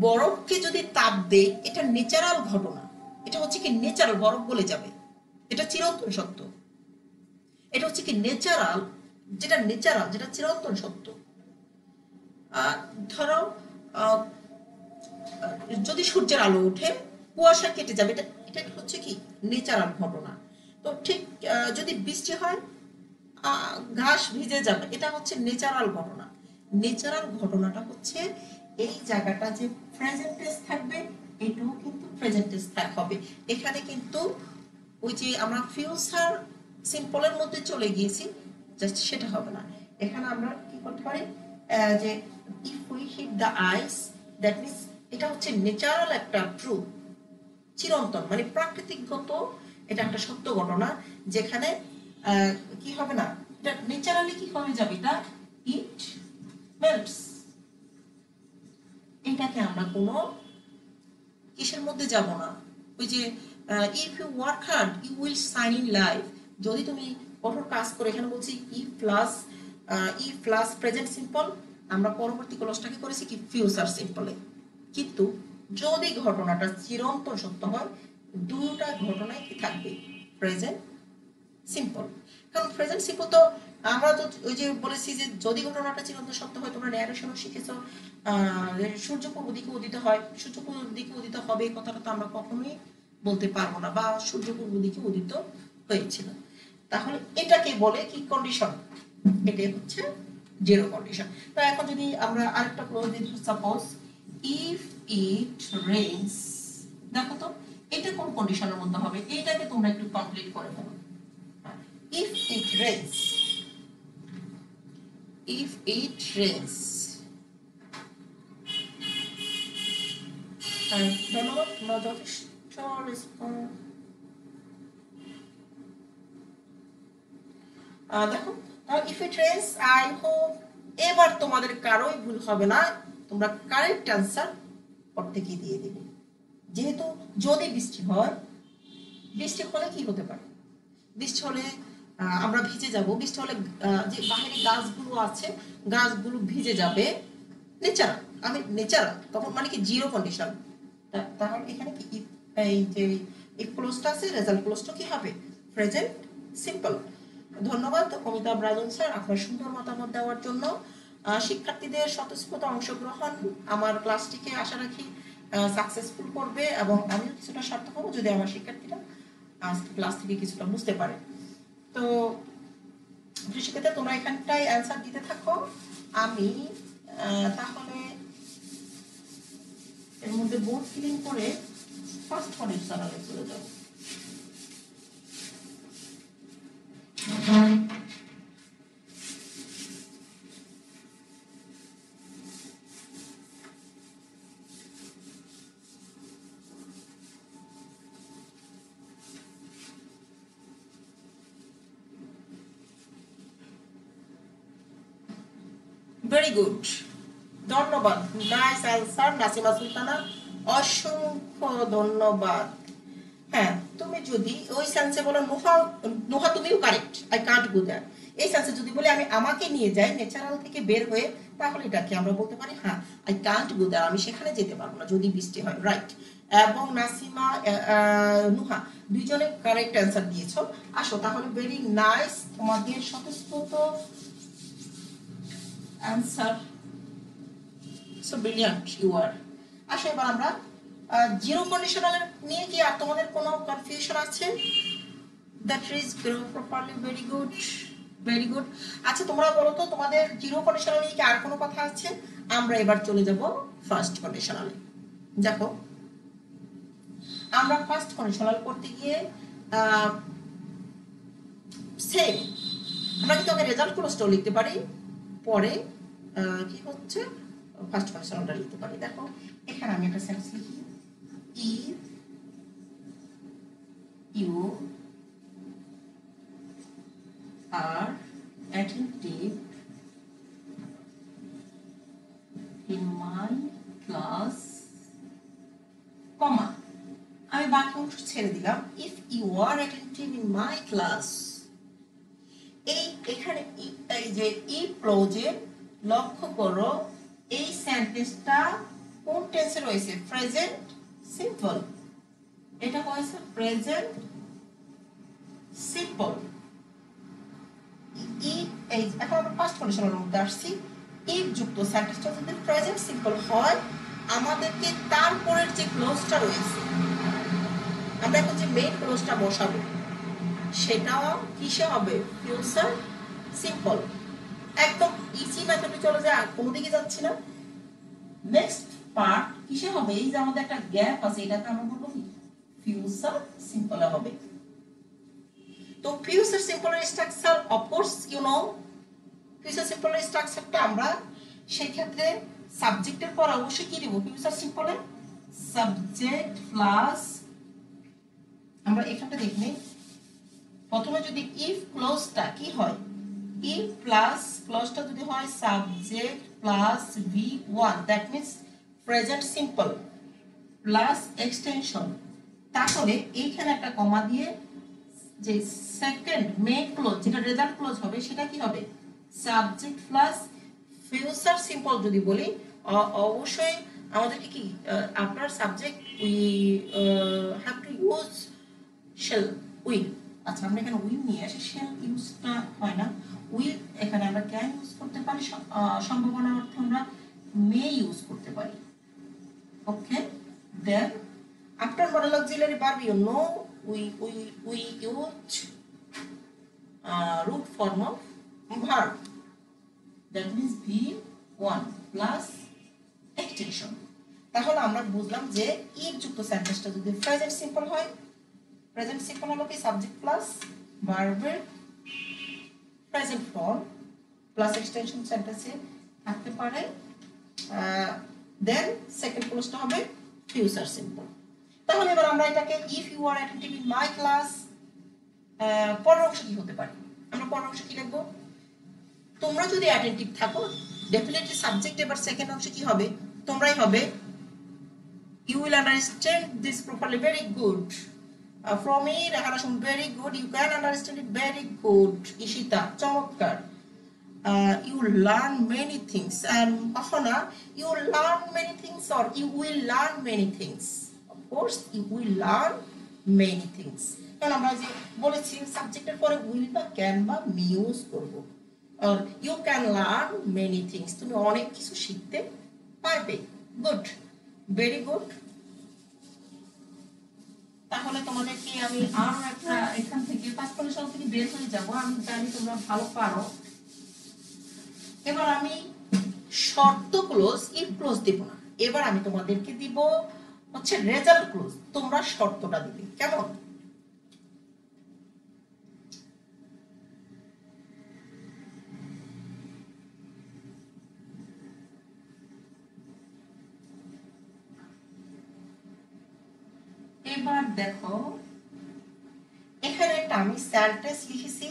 বরফকে যদি তাপ দেয়, এটা ন্যাচারাল ঘটনা। এটা হচ্ছে কি ন্যাচারাল, বরফ গলে যাবে, এটা চিরন্তন সত্য। এটা হচ্ছে কি ন্যাচারাল, যেটা চিরন্তন সত্য। ধরো যদি সূর্যের আলো উঠে, কুয়াশা কেটে যাবে, এটা হচ্ছে কি ন্যাচারাল ঘটনা। তো ঠিক যদি বৃষ্টি হয়, ঘাস ভিজে যাবে, এটা হচ্ছে ন্যাচারাল ঘটনা। ন্যাচারাল ঘটনাটা হচ্ছে এই জায়গাটা যে প্রেজেন্ট টেন্স থাকবে, এটাও কিন্তু প্রেজেন্ট টেন্স হবে। এখানে কিন্তু ওই যে আমরা ফিউচার সিম্পলের মধ্যে চলে গিয়েছি, জাস্ট সেটা হবে না। এখানে আমরা কি করতে পারি যে if we hit the ice, that means এটা হচ্ছে ন্যাচারাল একটা ট্রুথ, চিরন্তন মানে প্রাকৃতিকগত, এটা একটা সত্য ঘটনা যেখানে কি হবে না, এটা ন্যাচারালি কি হয়ে যাবে, এটা ইট মেল্টস। এটাকে আমরা কোনো কিসের মধ্যে যাব না, ওই যে if you work hard you will shine in life. যদি তুমি কঠোর কাজ করে, এখানে বলছি ই প্লাস প্রেজেন্ট সিম্পল, আমরা পরবর্তী ক্লজটাকে করেছি কি ফিউচার সিম্পলে। কিন্তু যদি ঘটনাটা চিরন্তন সত্য হয়, দুটা ঘটনায় কি থাকবে, প্রেজেন্ট সিম্পল। কারণ প্রেজেন্ট সিম্পল তো আমরা তো ওই যে বলেছি যে যদি ঘটনাটা চিরন্তন সত্য হয়, তোমরা ন্যারেশনও শিখেছো সূর্য পূর্ব দিকে উদিত হয়, সূর্য পূর্ব দিকে উদিত হবে এই কথাটা তো আমরা কখনোই বলতে পারবো না, বা সূর্য পূর্ব দিকে উদিত হয়েছিল। তাহলে এটাকে বলে কি কন্ডিশন, এটাই হচ্ছে জিরো কন্ডিশন। তো এখন যদি আমরা আরেকটা ক্লোজ দিই, সাপোজ ইফ ইট রেইনস, দেখো তো এটা কোন কন্ডিশনের মধ্যে হবে, এইটাকে তোমরা একটু কমপ্লিট করে ফেলো। if it rains, if it rains, ধন্যবাদ, তোমরা যথেষ্ট রেসপন্স। দেখো if it rains, I hope এবার তোমাদের কারোই ভুল হবে না, তোমরা কারেক্ট অ্যান্সার প্রত্যেকেই দিয়ে দিবে। যেহেতু যদি বৃষ্টি হয়, বৃষ্টি হলে কি হতে পারে, বৃষ্টি হলে আমরা ভিজে যাব, বৃষ্টি হলে যে বাইরে গাছগুলো আছে গাছগুলো ভিজে যাবে, নেচারাল, আমি নেচারাল, তখন মানে কি জিরো কন্ডিশন। তাহলে এখানে কি এই যে এই ক্লোজটা আছে, রেজাল্ট ক্লোজটা কি হবে, প্রেজেন্ট সিম্পল। ধন্যবাদ অমিতাভ রাজন স্যার আপনার সুন্দর মতামত দেওয়ার জন্য। শিক্ষার্থীদের স্বতঃস্ফূর্ত অংশগ্রহণ আমার ক্লাসটিকে আশা রাখি সাকসেসফুল করবে, এবং আমিও কিছুটা সার্থক হব যদি আমার শিক্ষার্থীরা ক্লাস থেকে কিছুটা বুঝতে পারে। তো শিক্ষার্থীরা তোমরা এখানটায় অ্যান্সার দিতে থাকো, আমি তাহলে এর মধ্যে বোর্ড ফিলিং করে ফার্স্ট কন্ডিশনালে চলে যাব। ভেরি গুড, ধন্যবাদ, নাইস অ্যান্সার নাসিমা সুলতানা, অসংখ্য ধন্যবাদ। হ্যাঁ, তুমি যদি ওই সেন্সে বলো নোহা, নোহা তুমিও correct, I can't go there, এই সেন্সে যদি বলি আমি আমাকে নিয়ে যাই ন্যাচারাল থেকে বের হয়ে, তাহলে এটাকে আমরা বলতে পারি হ্যাঁ আই কান্ট গো দ্যার, আমি সেখানে যেতে পারবো না যদি বৃষ্টি হয়, রাইট। এবং নাসিমা নুহা দুইজনে কারেক্ট অ্যান্সার দিয়েছো। আসো তাহলে, ভেরি নাইস, তোমাদের স্বতঃস্ফূর্ত answer, so brilliant you are. আসো এবার আমরা জিরো কন্ডিশনাল নিয়ে কি আর তোমাদের কোনো কনফিউশন আছে? That is grow properly, very good, very good. আচ্ছা তোমরা বলো তো তোমাদের জিরো কন্ডিশনাল নিয়ে কি আর কোনো কথা আছে? আমরা এবার চলে যাব ফার্স্ট কন্ডিশনালে। দেখো আমরা ফার্স্ট কন্ডিশনাল করতে গিয়ে সেম, আমরা কিন্তু আগে রেজাল্ট ক্লোজটাও লিখতে পারি, পরে কি হচ্ছে ফার্স্ট কন্ডিশনালটা লিখতে পারি। দেখো এখানে আমি একটা সেন্টেন্স লিখি, if you are attentive in my class, comma আমি বাকি অংশ ছেড়ে দিলাম, if you are attentive in my class। এই এখানে এই যে ই ক্লোজে লক্ষ্য করো এই সেন্টেন্সটা কোন টেন্সে রয়েছে, প্রেজেন্ট সিম্পল, এটা হয়েছে প্রেজেন্ট সিম্পল। এই এখন আমরা ফার্স্ট কন্ডিশনের মধ্যে আসছি, ইফ যুক্ত সেন্টেন্সটা যদি প্রেজেন্ট সিম্পল হয়, আমাদেরকে তারপরের যে ক্লোজটা রয়েছে, আমরা এখন যে মেইন ক্লোজটা বসাবো সেটা কিসে হবে, ফিউচার সিম্পল। একদম ইজি মেথডে চলে যায়, কোনো দিকে যাচ্ছি না। নেক্সট পার্ট কিসে হবে, এই যে আমাদের একটা গ্যাপ আছে, এটাকে আমরা বলবো কি ফিউচার সিম্পল হবে। তো ফিউচার সিম্পলের structure of course you know, future সিম্পলের স্ট্রাকচারটা আমরা সেই ক্ষেত্রে সাবজেক্টের পর অবশ্যই কি দিব, ফিউচার সিম্পলে সাবজেক্ট প্লাস, আমরা এখানটা দেখি প্রথমে যদি ইফ ক্লোজটা কি হয়, ইফ প্লাস ক্লোজটা যদি হয় subject plus V1, that means present simple plus extension, তাহলে এইখানে একটা কমা দিয়ে যে সেকেন্ড মেইন ক্লোজ যেটা রেজাল্ট ক্লোজ হবে সেটা কি হবে, সাবজেক্ট প্লাস ফিউচার সিম্পল যদি বলি, অবশ্যই আমাদেরকে কি আপনার subject we have to use shall, will, আচ্ছা আমরা এখানে উইল নিয়ে আসি, শ্যাল ইউজটা হয় না, উইল এখানে আমরা ক্যান ইউজ করতে পারি, সম্ভাবনার অর্থে আমরা মে ইউজ করতে পারি। Okay, then after modal auxiliary verb you know we use root form of verb, that means V1 plus extension। তাহলে আমরা বুঝলাম যে ইফ যুক্ত সেন্টেন্সটা যদি প্রেজেন্ট সিম্পল হয়, প্রেজেন্ট সিম্পল হলো কি সাবজেক্ট প্লাস ভার্বের প্রেজেন্ট ফর্ম প্লাস এক্সটেনশন সেন্টেন্সে থাকতে পারে। দেন সেকেন্ড ক্লোজটা হবে ফিউচার সিম্পল। তাহলে এবার আমরা এটাকে if you are attentive in my class, পরের অংশ কি হতে পারে, আমরা পরের অংশ কি লিখবো, তোমরা যদি অ্যাটেন্টিভ থাকো ডেফিনেটলি সাবজেক্ট এবার সেকেন্ড অংশ কি হবে, তোমরাই হবে। You will understand this properly, very good. From me, Rahana Shum, very good. You can understand it very good. Ishita, চমৎকার। You learn many things, and Afana, you learn many things, or you will learn many things. Of course, you will learn many things. কারণ আমরা যে বলেছি সাবজেক্টের পরে will বা can বা me ইউজ করব। or you can learn many things, তুমি অনেক কিছু শিখতে পারবে। Good, very good. তাহলে তোমাদেরকে আমি আরো একটা এখান থেকে ফার্স্ট কন্ডিশন থেকে বের হয়ে যাব, আমি জানি তোমরা ভালো পারো। এবার আমি শর্ত ক্লোজ ইফ ক্লোজ দেব না, এবার আমি তোমাদেরকে দিব হচ্ছে রেজাল্ট ক্লোজ, তোমরা শর্তটা দিবে, কেমন? এবার দেখো এখানে একটা আমি সেন্টেন্স লিখেছি,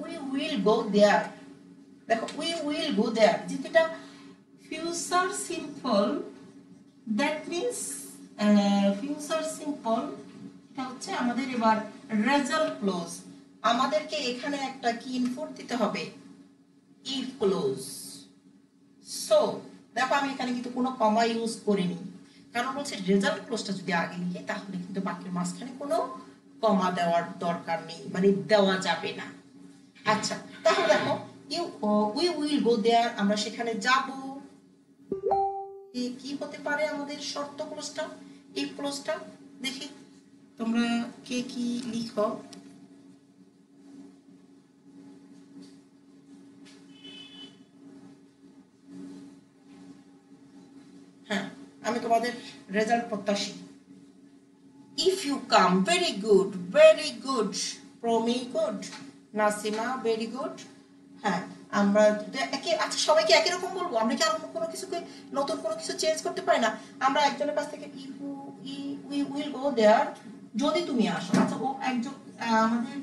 উই উইল গো দেয়ার। দেখো উই উইল গো দেয়ার যেহেতু এটা future simple, that means future simple, এটা হচ্ছে আমাদের এবার রেজাল্ট ক্লোজ। আমাদেরকে এখানে একটা কি ইনপুট দিতে হবে, ইফ ক্লোজ। সো দেখো আমি এখানে কিন্তু কোনো কমা ইউজ করিনি, কারণ হচ্ছে রেজাল্ট ক্লোজটা যদি আগে লিখি তাহলে কিন্তু বাক্যের মাঝখানে কোনো কমা দেওয়ার দরকার নেই, মানে দেওয়া যাবে না। আচ্ছা তাহলে দেখো উই উইল গো দেয়ার, আমরা সেখানে যাব। কি হতে পারে আমাদের শর্ত ক্লোজটা, ইফ ক্লোজটা? দেখি তোমরা কে কি লিখো। হ্যাঁ আমি তোমাদের রেজাল্ট প্রত্যাশী। If you come, very good, very good. Promi good, Nasima very good. হ্যাঁ আমরা আচ্ছা সবাইকে একই রকম বলবো, আমরা কি আর কোনো কিছুকে নতুন কোনো কিছু চেঞ্জ করতে পারি না? আমরা একজনের কাছ থেকে ইফ উই উইল গো দেয়ার, যদি তুমি আসো। আচ্ছা ও একজন আমাদের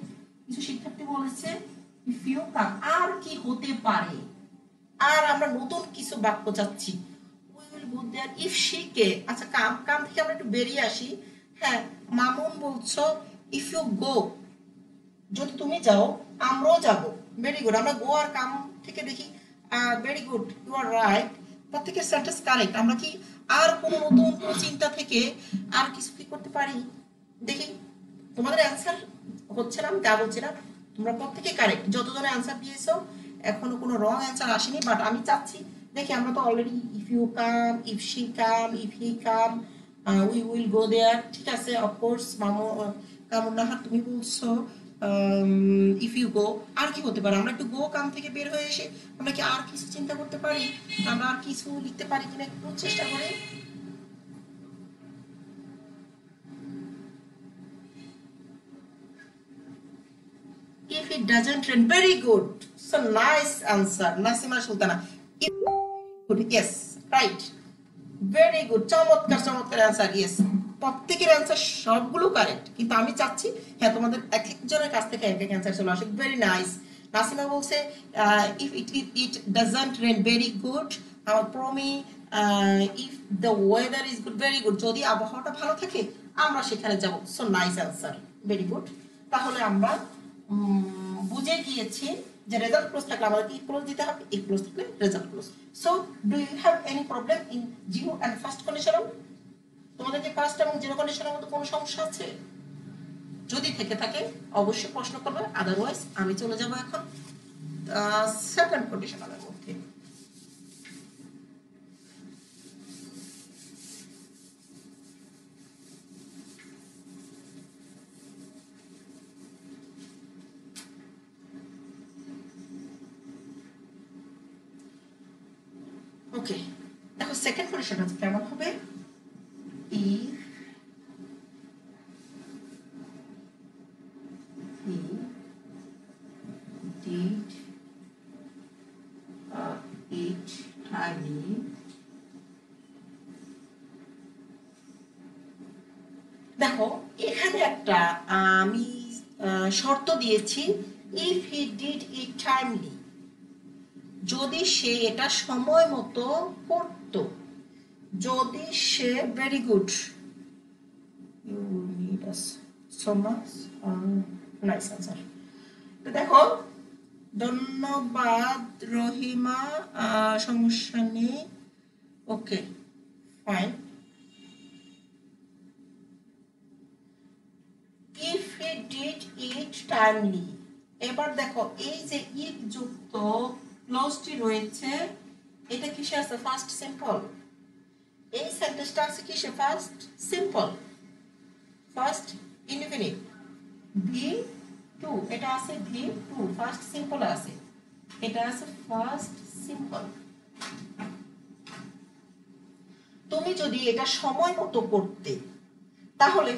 কিছু শিক্ষার্থী বলেছে ইফ ইউ কাম, আর কি হতে পারে? আর আমরা নতুন কিছু বাক্য চাচ্ছি, we will go there if she কে। আচ্ছা কাম, কাম থেকে আমরা একটু বেরিয়ে আসি। হ্যাঁ মামুন বলছো ইফ ইউ গো, যদি তুমি যাও আমরাও যাব। ভেরি গুড, আমরা গো আর কাম থেকে দেখি, very good, you are right, প্রত্যেকের সেন্টেন্স কারেক্ট। আমরা কি আর কোনো নতুন কোনো চিন্তা থেকে আর কিছু কি করতে পারি? দেখি তোমাদের অ্যান্সার হচ্ছে না, আমি তা বলছি না, তোমরা প্রত্যেকে কারেক্ট, যতজনে অ্যান্সার দিয়েছো এখনো কোনো রং অ্যান্সার আসেনি, বাট আমি চাচ্ছি দেখি আমরা তো already if you come, if she come, if he come, we will go there, ঠিক আছে। অফকোর্স কামুন্নাহার তুমি বলছো ইফ ইউ গো, আর কি হতে পারে? আমরা একটু গো কাম থেকে বের হয়ে এসে আমরা কি আর কিছু চিন্তা করতে পারি, আমরা আর কিছু লিখতে পারি কিনা একটু চেষ্টা করে। If it doesn't rain, very good, so nice answer, Nasima Sultana. If good, yes, right, very good, চমৎকার চমৎকার অ্যান্সার, ইয়েস। প্রত্যেকের অ্যান্সার সবগুলো কারেক্ট, কিন্তু আমি চাচ্ছি হ্যাঁ তোমাদের এক একজনের কাছ থেকে এক এক অ্যান্সার চলে আসে। Very nice. নাসিমা বলছে if it doesn't rain, very good. আমার Promi if the weather is good, very good, যদি আবহাওয়াটা ভালো থাকে আমরা সেখানে যাব। So nice answer, very good. তাহলে আমরা বুঝে গিয়েছি যে রেজাল্ট ক্লোজ থাকলে আমাদের কি ক্লোজ দিতে হবে, ইফ ক্লোজ থাকলে result clause. So do you have any problem in zero and first কন্ডিশনাল? তোমাদের যে ফার্স্ট এবং জিরো কন্ডিশনের মধ্যে কোনো সমস্যা আছে? যদি থেকে থাকে অবশ্যই প্রশ্ন করবে, আদারওয়াইজ আমি চলে যাব এখন সেকেন্ড কন্ডিশনালের মধ্যে। ওকে, দেখো সেকেন্ড কন্ডিশনটা কেমন হবে, if he did it timely, দেখো এখানে একটা আমি শর্ত দিয়েছি, if he did it timely, যদি সে এটা সময় মতো করত, যদি সে very good, you need us so much, nice answer. তো দেখো ধন্যবাদ রহিমা, সমস্যা নেই, okay fine. if he did it timely, এবার দেখো এই যে if যুক্ত ক্লজটি রয়েছে, এটা কিসে আছে, ফার্স্ট সিম্পল। এই সেন্টেন্সটা আছে কিসে, first simple, first indefinite, V2, এটা আছে V2, ফার্স্ট সিম্পল আছে, এটা আছে ফার্স্ট সিম্পল। তুমি যদি এটা সময় মতো করতে, তাহলে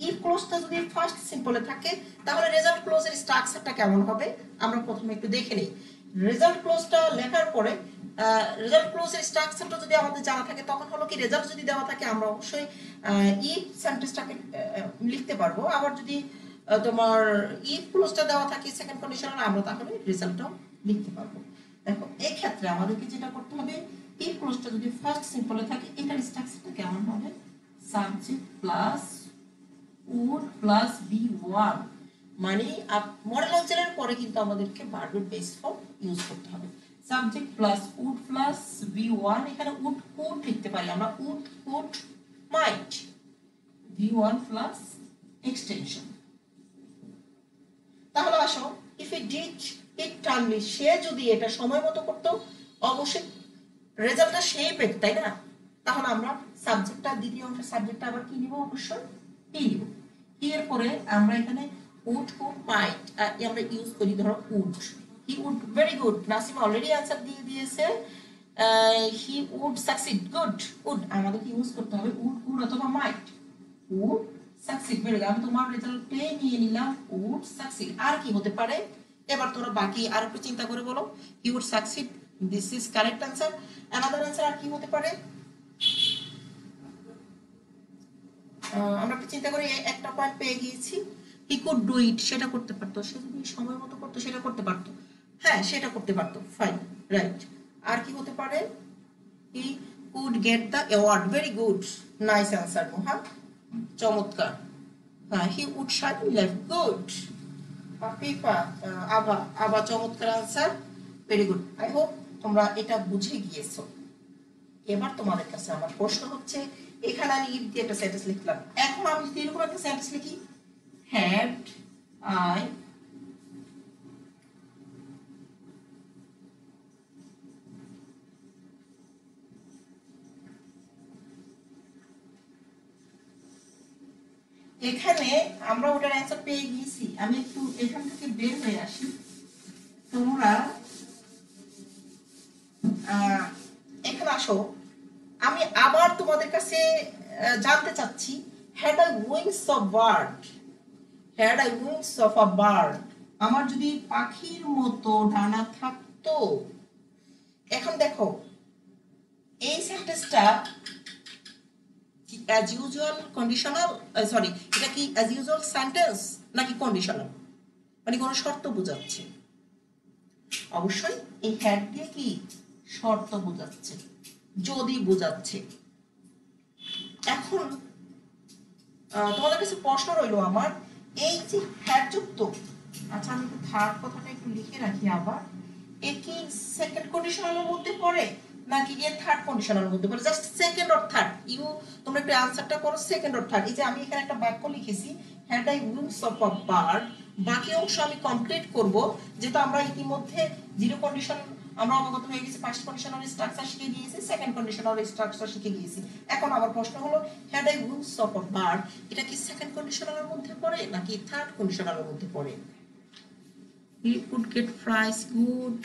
if ক্লোজটা যদি ফার্স্ট সিম্পলে থাকে, তাহলে রেজাল্ট ক্লোজের স্ট্রাকচারটা কেমন হবে আমরা প্রথমে একটু দেখে নেই। রেজাল্ট ক্লোজটা লেখার পরে রেজাল্ট ক্লোজের স্ট্রাকচারটা যদি আমাদের জানা থাকে, তখন হলো কি রেজাল্ট যদি দেওয়া থাকে আমরা অবশ্যই if সেন্টেন্সটাকে লিখতে পারবো। আবার যদি তোমার if ক্লোজটা দেওয়া থাকে সেকেন্ড কন্ডিশনাল, আমরা তাহলে রেজাল্টটাও লিখতে পারবো। দেখো এই ক্ষেত্রে আমাদেরকে যেটা করতে হবে, if ক্লোজটা যদি ফার্স্ট সিম্পলে থাকে, এটার স্ট্রাকচারটা কেমন হবে, subject plus would plus be1, মানে মডেল অঞ্চলের পরে কিন্তু আমাদেরকে ভার্বের বেস ফর্ম ইউজ করতে হবে। Subject plus would plus be1, এখানে would লিখতে পারি আমরা, would could might, be1 plus extension. তাহলে আসো if he did it timely, সে যদি এটা সময় মতো করতো, অবশ্যই রেজাল্টটা সেই পেত, তাই না? তাহলে আমরা সাবজেক্টটা, দ্বিতীয় অংশের সাবজেক্টটা আবার কি নিব, অবশ্যই কি নিব, কি এর পরে আমরা এখানে would could might আমরা ইউজ করি, ধরো would, he would, very good, Nasima already answer দিয়ে দিয়েছে, he would succeed, good, would আমাদের কি ইউজ করতে হবে, would could অথবা might, would succeed, very good, আমি তোমার রেজাল্টে নিয়ে নিলাম would succeed। আর কি হতে পারে, এবার তোমরা বাকি আর একটু চিন্তা করে বলো, he would succeed, this is correct answer, another answer আর কি হতে পারে, আমরা একটু চিন্তা করে একটা পয়েন্ট পেয়ে গিয়েছি, he could do it, সেটা করতে পারতো, সে যদি সময় মতো করতো সেটা করতে পারতো, হ্যাঁ সেটা করতে পারতো, ফাইন রাইট। আর কি হতে পারে, he could get the award, very good, nice answer মোহা, চমৎকার। হ্যাঁ, he would shine in life, good, পাপিপা, আবা চমৎকার answer, very good. I hope তোমরা এটা বুঝে গিয়েছো। এবার তোমাদের কাছে আমার প্রশ্ন হচ্ছে, এখানে আমি if দিয়ে একটা সেন্টেন্স লিখলাম, এখন আমি যদি এরকম একটা সেন্টেন্স লিখি, had I এখানে আমরা ওটার অ্যান্সার পেয়ে গিয়েছি। আমি একটু এখান থেকে বের হয়ে আসি, তোমরা এখানে আসো, আমি আবার তোমাদের কাছে জানতে চাচ্ছি, had I wings of bird, had I wings of a bird, আমার যদি পাখির মতো ডানা থাকতো। এখন দেখো এই সেন্টেন্সটা as usual কন্ডিশনাল, সরি এটা কি as usual সেন্টেন্স নাকি কন্ডিশনাল, মানে কোন শর্ত বোঝাচ্ছে? অবশ্যই এই হ্যাড দিয়ে কি শর্ত বোঝাচ্ছে, যদি বোঝাচ্ছে। এখন তোমাদের কাছে প্রশ্ন রইলো আমার, এই যে হ্যাড যুক্ত, আচ্ছা আমি একটু থার্ড কথাটা একটু লিখে রাখি আবার, এ কি সেকেন্ড কন্ডিশনালের মধ্যে পড়ে নাকি এ থার্ড কন্ডিশনালের মধ্যে পড়ে, জাস্ট সেকেন্ড অর থার্ড, তোমরা একটু আনসারটা করো সেকেন্ড অর থার্ড। এই যে আমি এখানে একটা বাক্য লিখেছি, had I wings of a bird, বাকি অংশ আমি কমপ্লিট করব, যেটা আমরা ইতিমধ্যে জিরো কন্ডিশন আমরা অবগত হয়ে গেছি, ফার্স্ট কন্ডিশনাল স্ট্রাকচার শিখে গিয়েছি, সেকেন্ড কন্ডিশনাল স্ট্রাকচার শিখে গিয়েছি। এখন আবার প্রশ্ন হলো had I wings of a bird, এটা কি সেকেন্ড কন্ডিশনালের মধ্যে পড়ে নাকি থার্ড কন্ডিশনালের মধ্যে পড়ে? He could get fries, good,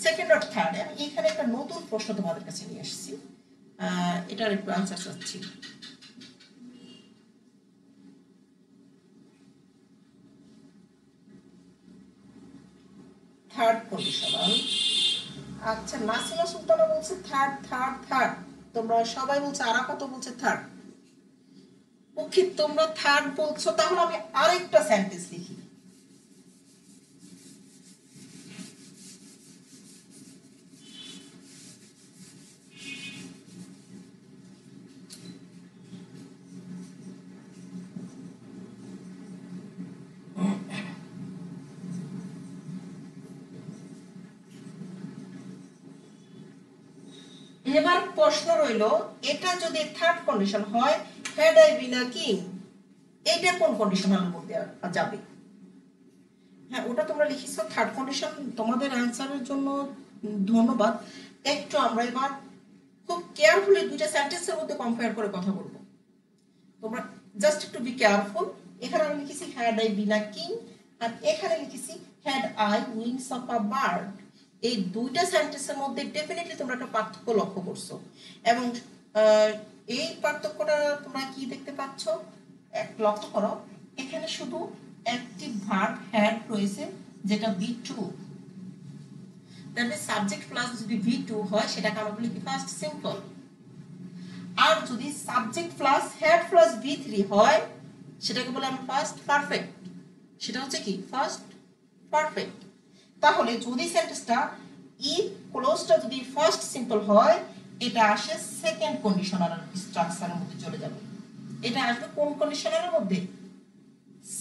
second or third? আমি এখানে একটা নতুন প্রশ্ন তোমাদের কাছে নিয়ে আসছি, এটার একটু আনসার চাচ্ছি। Third conditional. আচ্ছা, নাসিমা সুলতানা বলছে থার্ড থার্ড থার্ড, তোমরা সবাই বলছে, আর কত বলছে থার্ড। ওকে, তোমরা থার্ড বলছো, তাহলে আমি আরেকটা সেন্টেন্স লিখি। এবার প্রশ্ন রইল, এটা যদি থার্ড কন্ডিশন হয়, had I been a king, এটা কোন কন্ডিশনালের মধ্যে যাবে? হ্যাঁ, ওটা তোমরা লিখিছো থার্ড কন্ডিশন। তোমাদের অ্যান্সারের জন্য ধন্যবাদ। একটু আমরা এবার খুব কেয়ারফুলি দুইটা সেন্টেন্সের মধ্যে কম্পেয়ার করে কথা বলবো। তোমরা জাস্ট একটু বি কেয়ারফুল। এখানে আমি লিখেছি had I been a king, আর এখানে লিখেছি had I wings of a bird. এই দুইটা সেন্টেন্সের মধ্যে ডেফিনেটলি তোমরা একটা পার্থক্য লক্ষ্য করছো, এবং এই পার্থক্যটা তোমরা কি দেখতে পাচ্ছ? লক্ষ্য করো, এখানে শুধু একটি ভার্ব হ্যাড রয়েছে, যেটা V2। তাহলে সাবজেক্ট প্লাস যদি V2 হয়, সেটাকে আমরা বলি কি ফার্স্ট সিম্পল। আর যদি subject plus had plus V3 হয়, সেটাকে বলে আমরা ফার্স্ট পারফেক্ট। সেটা হচ্ছে কি ফার্স্ট পারফেক্ট। তাহলে যদি সেন্টেন্সটা ইফ ক্লোজটা যদি ফার্স্ট সিম্পল হয়, এটা আসে সেকেন্ড কন্ডিশনাল স্ট্রাকচারের মধ্যে চলে যাবে। এটা আসবে কোন কন্ডিশনালের মধ্যে?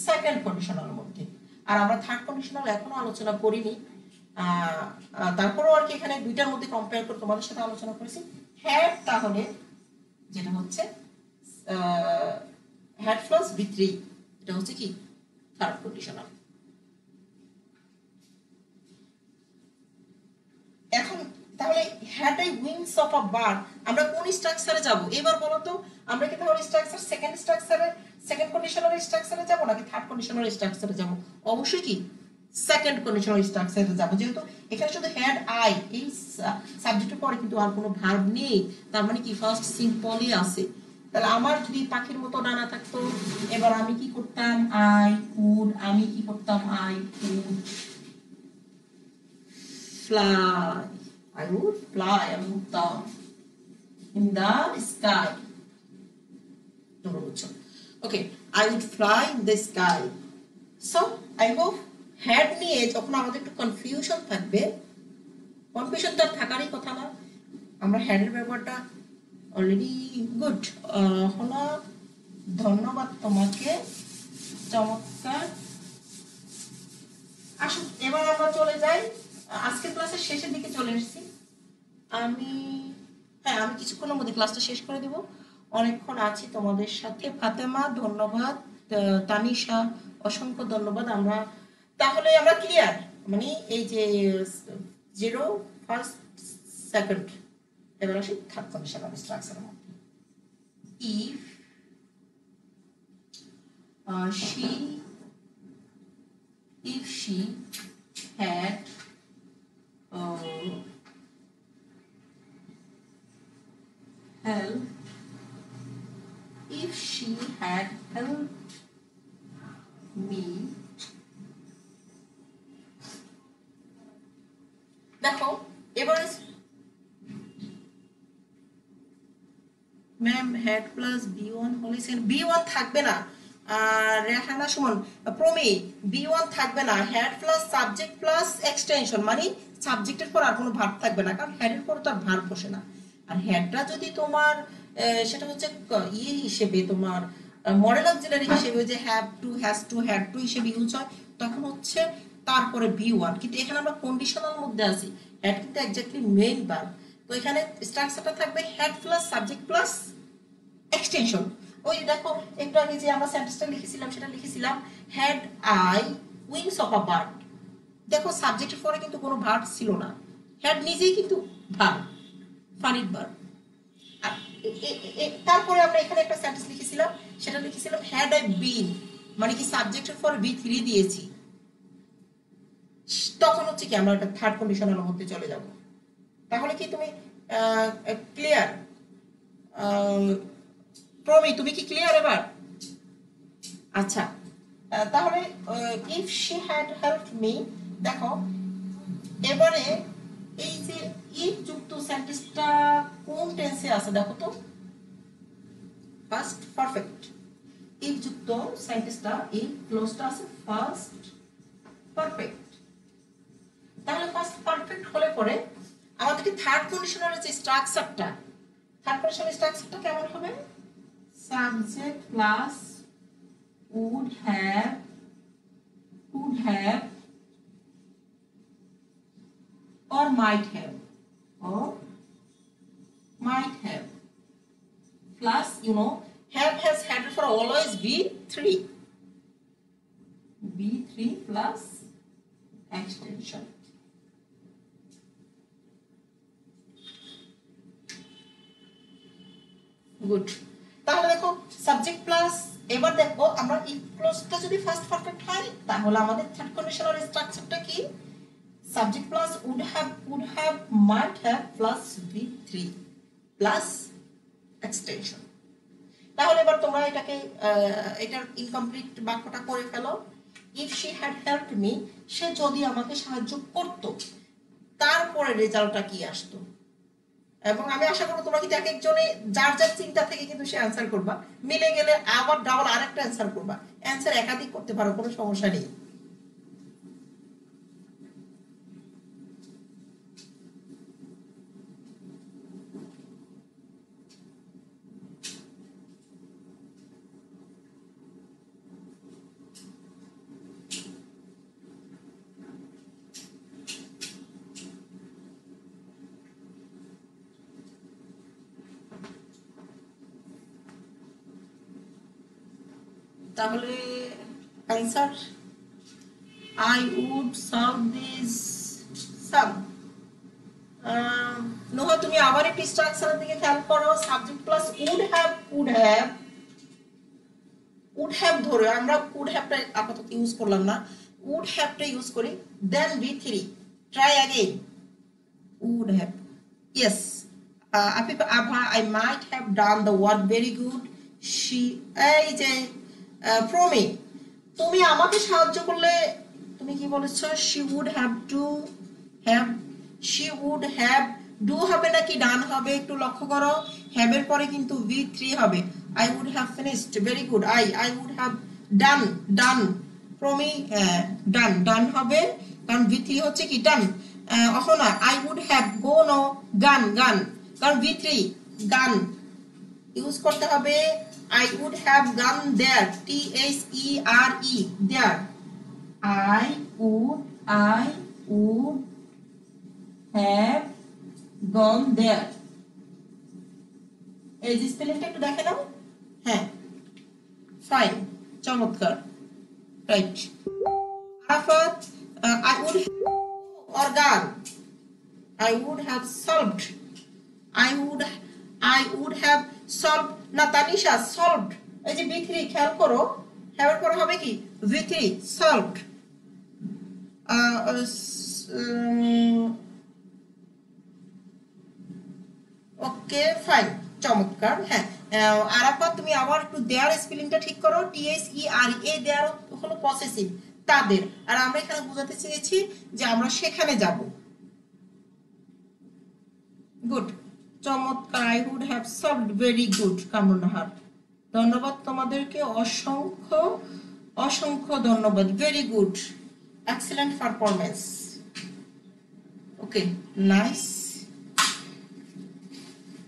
সেকেন্ড কন্ডিশনালের মধ্যে। আর আমরা থার্ড কন্ডিশনাল এখনো আলোচনা করিনি, তারপরেও আর কি এখানে দুইটার মধ্যে কম্পেয়ার করে তোমাদের সাথে আলোচনা করেছি। হ্যাড তাহলে যেটা হচ্ছে হ্যাড প্লাস V3, এটা হচ্ছে কি থার্ড কন্ডিশনাল। এখন তাহলে had I wings of a bird, আমরা কোন স্ট্রাকচারে যাব এবার বলো তো? আমরা কি তাহলে সেকেন্ড কন্ডিশনাল স্ট্রাকচারে যাব নাকি থার্ড কন্ডিশনাল স্ট্রাকচারে যাব? অবশ্যই কি সেকেন্ড কন্ডিশনাল স্ট্রাকচারে যাব, যেহেতু এখানে শুধু হ্যাড আই, এই সাবজেক্টের পরে কিন্তু আর কোনো ভার্ব নেই, তার মানে কি ফার্স্ট সিম্পলই আছে। তাহলে আমার যদি পাখির মতো ডানা থাকতো, এবার আমি কি করতাম? আমি কি করতাম? I could fly. I would fly. আমি উড়তাম in the sky. তোমরা বুঝছো? Okay, I would fly in the sky. So I hope had নিয়ে যখন আমাদের একটু কনফিউশন থাকবে, কনফিউশন তো থাকারই কথা না, আমরা হ্যাডের ব্যবহারটা অলরেডি গুড হলো। ধন্যবাদ তোমাকে, চমৎকার। আসুন এবার আমরা চলে যাই, আজকের ক্লাসের শেষের দিকে চলে এসেছি। আমি কিছুক্ষণের মধ্যে ক্লাসটা শেষ করে দেব। অনেকক্ষণ আছি তোমাদের সাথে। ফাতেমা ধন্যবাদ, তানিশা অসংখ্য ধন্যবাদ। তাহলে আমরা ক্লিয়ার, মানে এই যে জিরো ফার্স্ট সেকেন্ড, এবার আসি থার্ড কন্ডিশনাল স্ট্রাকচারের মধ্যে। If she had helped, if she had helped me, দেখো এবারে ম্যাম হ্যাড প্লাস B1 হলে B1 থাকবে না, রেহানা সুমন প্রমে B1 থাকবে না, had plus subject plus extension, মানে সাবজেক্টের পর আর কোনো ভার্ব থাকবে না, কারণ হ্যাডের পর তো আর ভার্ব বসে না। আর হ্যাডটা যদি তোমার সেটা হচ্ছে ইয়ে হিসেবে, তোমার মডেল অক্সিলারি হিসেবে, যে have to, has to, had to হিসেবে ইউজ হয়, তখন হচ্ছে তারপরে B1। কিন্তু এখানে আমরা কন্ডিশনাল মধ্যে আছি, হ্যাড কিন্তু এক্স্যাক্টলি মেইন ভার্ব, তো এখানে স্ট্রাকচারটা থাকবে had plus subject plus extension. ওই দেখো একটু আগে যে আমরা সেন্টেন্সটা লিখেছিলাম সেটা লিখেছিলাম had I wings of a bird. দেখো সাবজেক্টের পরে কিন্তু কোনো ভার্ব ছিল না, হ্যাড নিজেই কিন্তু ভার্ব, ফানিড ভার্ব। আর তারপরে আমরা এখানে একটা সেন্টেন্স লিখেছিলাম, সেটা লিখেছিলাম হ্যাড আই বিন, মানে কি সাবজেক্টের পরে বি থ্রি দিয়েছি, তখন হচ্ছে কি আমরা একটা থার্ড কন্ডিশনালের মধ্যে চলে যাব। তাহলে কি তুমি ক্লিয়ার? প্রমি তুমি কি ক্লিয়ার এবার? আচ্ছা, তাহলে if she had helped me, দেখো এবারে এই যে ইফ যুক্ত সেন্টেন্সটা কোন টেন্সে আছে দেখো তো, ফার্স্ট পারফেক্ট। ইফ যুক্ত সেন্টেন্সটা এই ক্লোজটা আছে ফার্স্ট পারফেক্ট। তাহলে ফার্স্ট পারফেক্ট হলে পরে আমাদেরকে থার্ড কন্ডিশনালের যে স্ট্রাকচারটা, থার্ড কন্ডিশনাল স্ট্রাকচারটা কেমন হবে? Subject plus would have or might have plus have has had for always be3 plus extension। Good, তাহলে দেখো সাবজেক্ট প্লাস, এবার দেখো আমরা ইফ ক্লোজটা যদি ফার্স্ট পারফেক্ট হয় তাহলে আমাদের থার্ড কন্ডিশনাল স্ট্রাকচারটা কি? Subject plus would have might have plus be3 plus extension। তাহলে এবার তোমরা এটাকে এটার ইনকমপ্লিট বাক্যটা করে ফেলো। If she had helped me, সে যদি আমাকে সাহায্য করত, তারপরে রেজাল্টটা কি আসতো? এবং আমি আশা করব তোমরা কিন্তু এক একজনে যার যার চিন্তা থেকে কিন্তু সে অ্যান্সার করবা, মিলে গেলে আবার ডাবল আরেকটা অ্যান্সার করবা, অ্যান্সার একাধিক করতে পারো, কোনো সমস্যা নেই। তাহলে answer I would solve this sum। Noha তুমি আবার একটু স্ট্রাকচারের দিকে খেয়াল করো। সাবজেক্ট প্লাস would have ধরে আমরা would have টা আপাতত ইউজ করলাম না, would have টা ইউজ করি, then be3 try again would have, yes I might have done the work very good। she এই যে প্রমি তুমি আমাকে সাহায্য করলে তুমি কি বলেছো? she would have do হবে নাকি ডান হবে একটু লক্ষ্য করো, have এর পরে কিন্তু v3 হবে। I would have finished very good, I would have done Promi done হবে কারণ v3 হচ্ছে কি ডান। Ahana I would have gun কারণ v3 gun ইউজ করতে হবে। I would have gone there, THERE there। I would have gone there। এই যে স্পেলিংটা একটু দেখে নাও। হ্যাঁ ফাইন, চমৎকার, right. Arafat I would or gone, I would have solved, I would have solved না তানিশা solved, এই যে v3 খেয়াল করো, have এর পর হবে কি v3 solved। ওকে ফাইন, চমৎকার। হ্যাঁ আরাফাত তুমি আবার একটু দেয়ার স্পেলিংটা ঠিক করো, THERE দেয়ার হলো পসেসিভ তাদের, আর আমরা এখানে বোঝাতে চেয়েছি যে আমরা সেখানে যাব। গুড, চমৎকার। I would have solved very good Kamrunnahar, ধন্যবাদ তোমাদেরকে, অসংখ্য ধন্যবাদ, very good, excellent performance. Okay nice.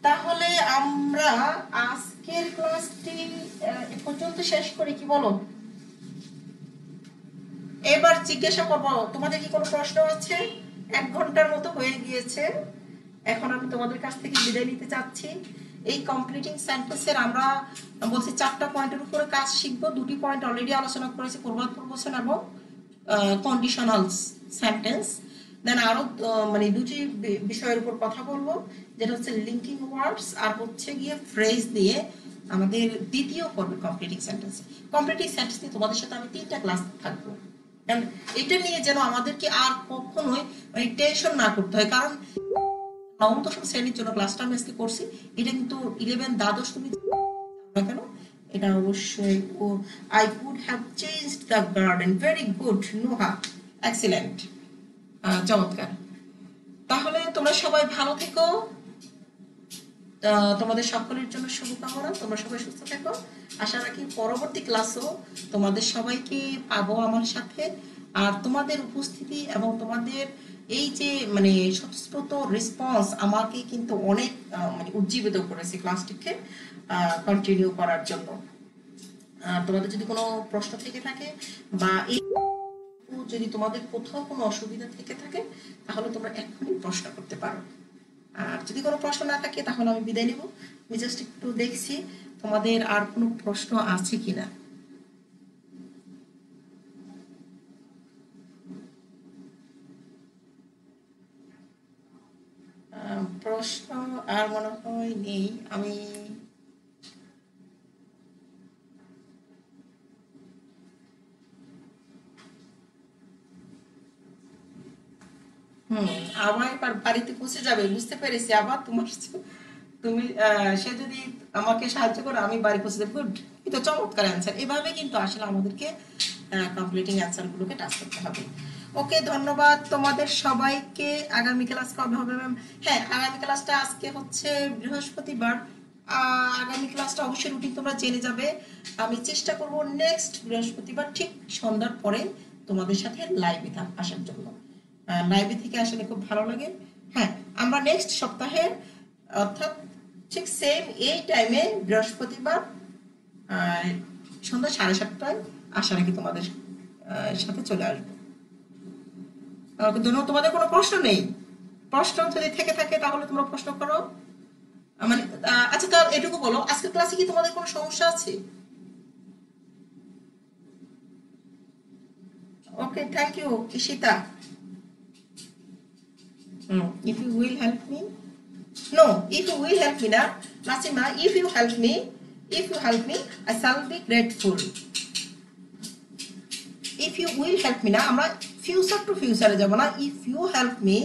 তাহলে আমরা আজকের ক্লাসটি এ পর্যন্ত শেষ করি, কি বলো? এবার জিজ্ঞাসা করবো তোমাদের কি কোনো প্রশ্ন আছে? 1 ঘন্টার মতো হয়ে গিয়েছে, এখন আমি তোমাদের কাছ থেকে বিদায় নিতে চাচ্ছি। এই কমপ্লিটিং সেন্টেন্সের আমরা বলছি 4টা পয়েন্টের উপরে কাজ শিখবো। 2টি পয়েন্ট অলরেডি আলোচনা করেছি, প্রবাদ প্রবচন এবং কন্ডিশনাল সেন্টেন্স। দেন আরো মানে 2টি বিষয়ের উপর কথা বলবো, যেটা হচ্ছে লিঙ্কিং ওয়ার্ডস আর হচ্ছে গিয়ে ফ্রেজ দিয়ে আমাদের দ্বিতীয় পর্বে কমপ্লিটিং সেন্টেন্স। কমপ্লিটিং সেন্টেন্স নিয়ে তোমাদের সাথে আমি 3টা ক্লাস থাকবো। কারণ এটা নিয়ে যেন আমাদেরকে আর কখনোই মানে টেনশন না করতে হয়, কারণ নবম দশম শ্রেণীর জন্য ক্লাসটা আমি আজকে করছি। এটা কিন্তু 11 দ্বাদশ তুমি কেন, এটা অবশ্যই ও I could have changed the garden, very good Noha, excellent, চমৎকার। তাহলে তোমরা সবাই ভালো থেকো, তোমাদের সকলের জন্য শুভকামনা, তোমরা সবাই সুস্থ থেকো। আশা রাখি পরবর্তী ক্লাসও তোমাদের সবাইকে পাবো আমার সাথে। আর তোমাদের উপস্থিতি এবং তোমাদের এই যে মানে স্বতঃস্ফূর্ত রেসপন্স আমাকে কিন্তু অনেক মানে উজ্জীবিত করেছে ক্লাসটিকে কন্টিনিউ করার জন্য। তোমাদের যদি কোনো প্রশ্ন থেকে থাকে বা এই যদি তোমাদের কোথাও কোনো অসুবিধা থেকে থাকে, তাহলে তোমরা এখনই প্রশ্ন করতে পারো। আর যদি কোনো প্রশ্ন না থাকে তাহলে আমি বিদায় নেব। আমি জাস্ট একটু দেখছি তোমাদের আর কোনো প্রশ্ন আছে কিনা। প্রশ্ন আর মনে হয় নেই। আমি আবার বাড়িতে পৌঁছে যাবে, বুঝতে পেরেছি। আবার তোমার তুমি সে যদি আমাকে সাহায্য করে আমি বাড়ি পৌঁছে যাবো, গুড, এটা চমৎকার অ্যান্সার। এভাবে কিন্তু আসলে আমাদেরকে কমপ্লিটিং অ্যান্সার গুলোকে টাচ করতে হবে। ওকে, ধন্যবাদ তোমাদের সবাইকে। আগামী ক্লাস কবে হবে ম্যাম? হ্যাঁ, আগামী ক্লাসটা আজকে হচ্ছে বৃহস্পতিবার। আগামী ক্লাসটা অবশ্যই রুটিন তোমরা জেনে যাবে। আমি চেষ্টা করব নেক্সট বৃহস্পতিবার ঠিক সন্ধ্যার পরে তোমাদের সাথে লাইভে আসার জন্য। লাইভে থেকে আসলে খুব ভালো লাগে। হ্যাঁ, আমরা নেক্সট সপ্তাহে অর্থাৎ ঠিক সেম এই টাইমে বৃহস্পতিবার সন্ধ্যা 7:30টায় আশা রাখি তোমাদের সাথে চলে আসবো। ধন্যবাদ। তোমাদের কোনো প্রশ্ন নেই? প্রশ্ন যদি থেকে থাকে তাহলে তোমরা প্রশ্ন করো। মানে আচ্ছা, তাহলে এটুকু বলো, আজকের ক্লাসে কি তোমাদের কোনো সমস্যা আছে? Okay, thank you Ishita. If you will help me, no, if you will help me না Nasima, if you help me, I shall be grateful. If you will help me না, আমরা ফিউচার টু ফিউচারে যাব না। if you help me,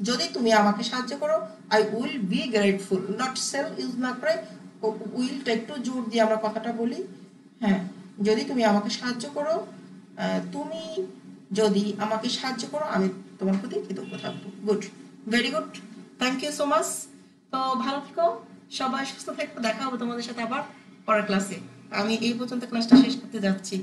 যদি তুমি আমাকে সাহায্য করো, I will be grateful, not shall use না করে উইলটা একটু জোর দিয়ে আমরা কথাটা বলি। হ্যাঁ, যদি তুমি আমাকে সাহায্য করো, তুমি যদি আমাকে সাহায্য করো, আমি তোমার প্রতি কৃতজ্ঞ থাকবো। Good, very good, thank you so much. তো ভালো থেকো, সবাই সুস্থ থেকো, দেখা হবে তোমাদের সাথে আবার পরের ক্লাসে। আমি এই পর্যন্ত ক্লাসটা শেষ করতে যাচ্ছি।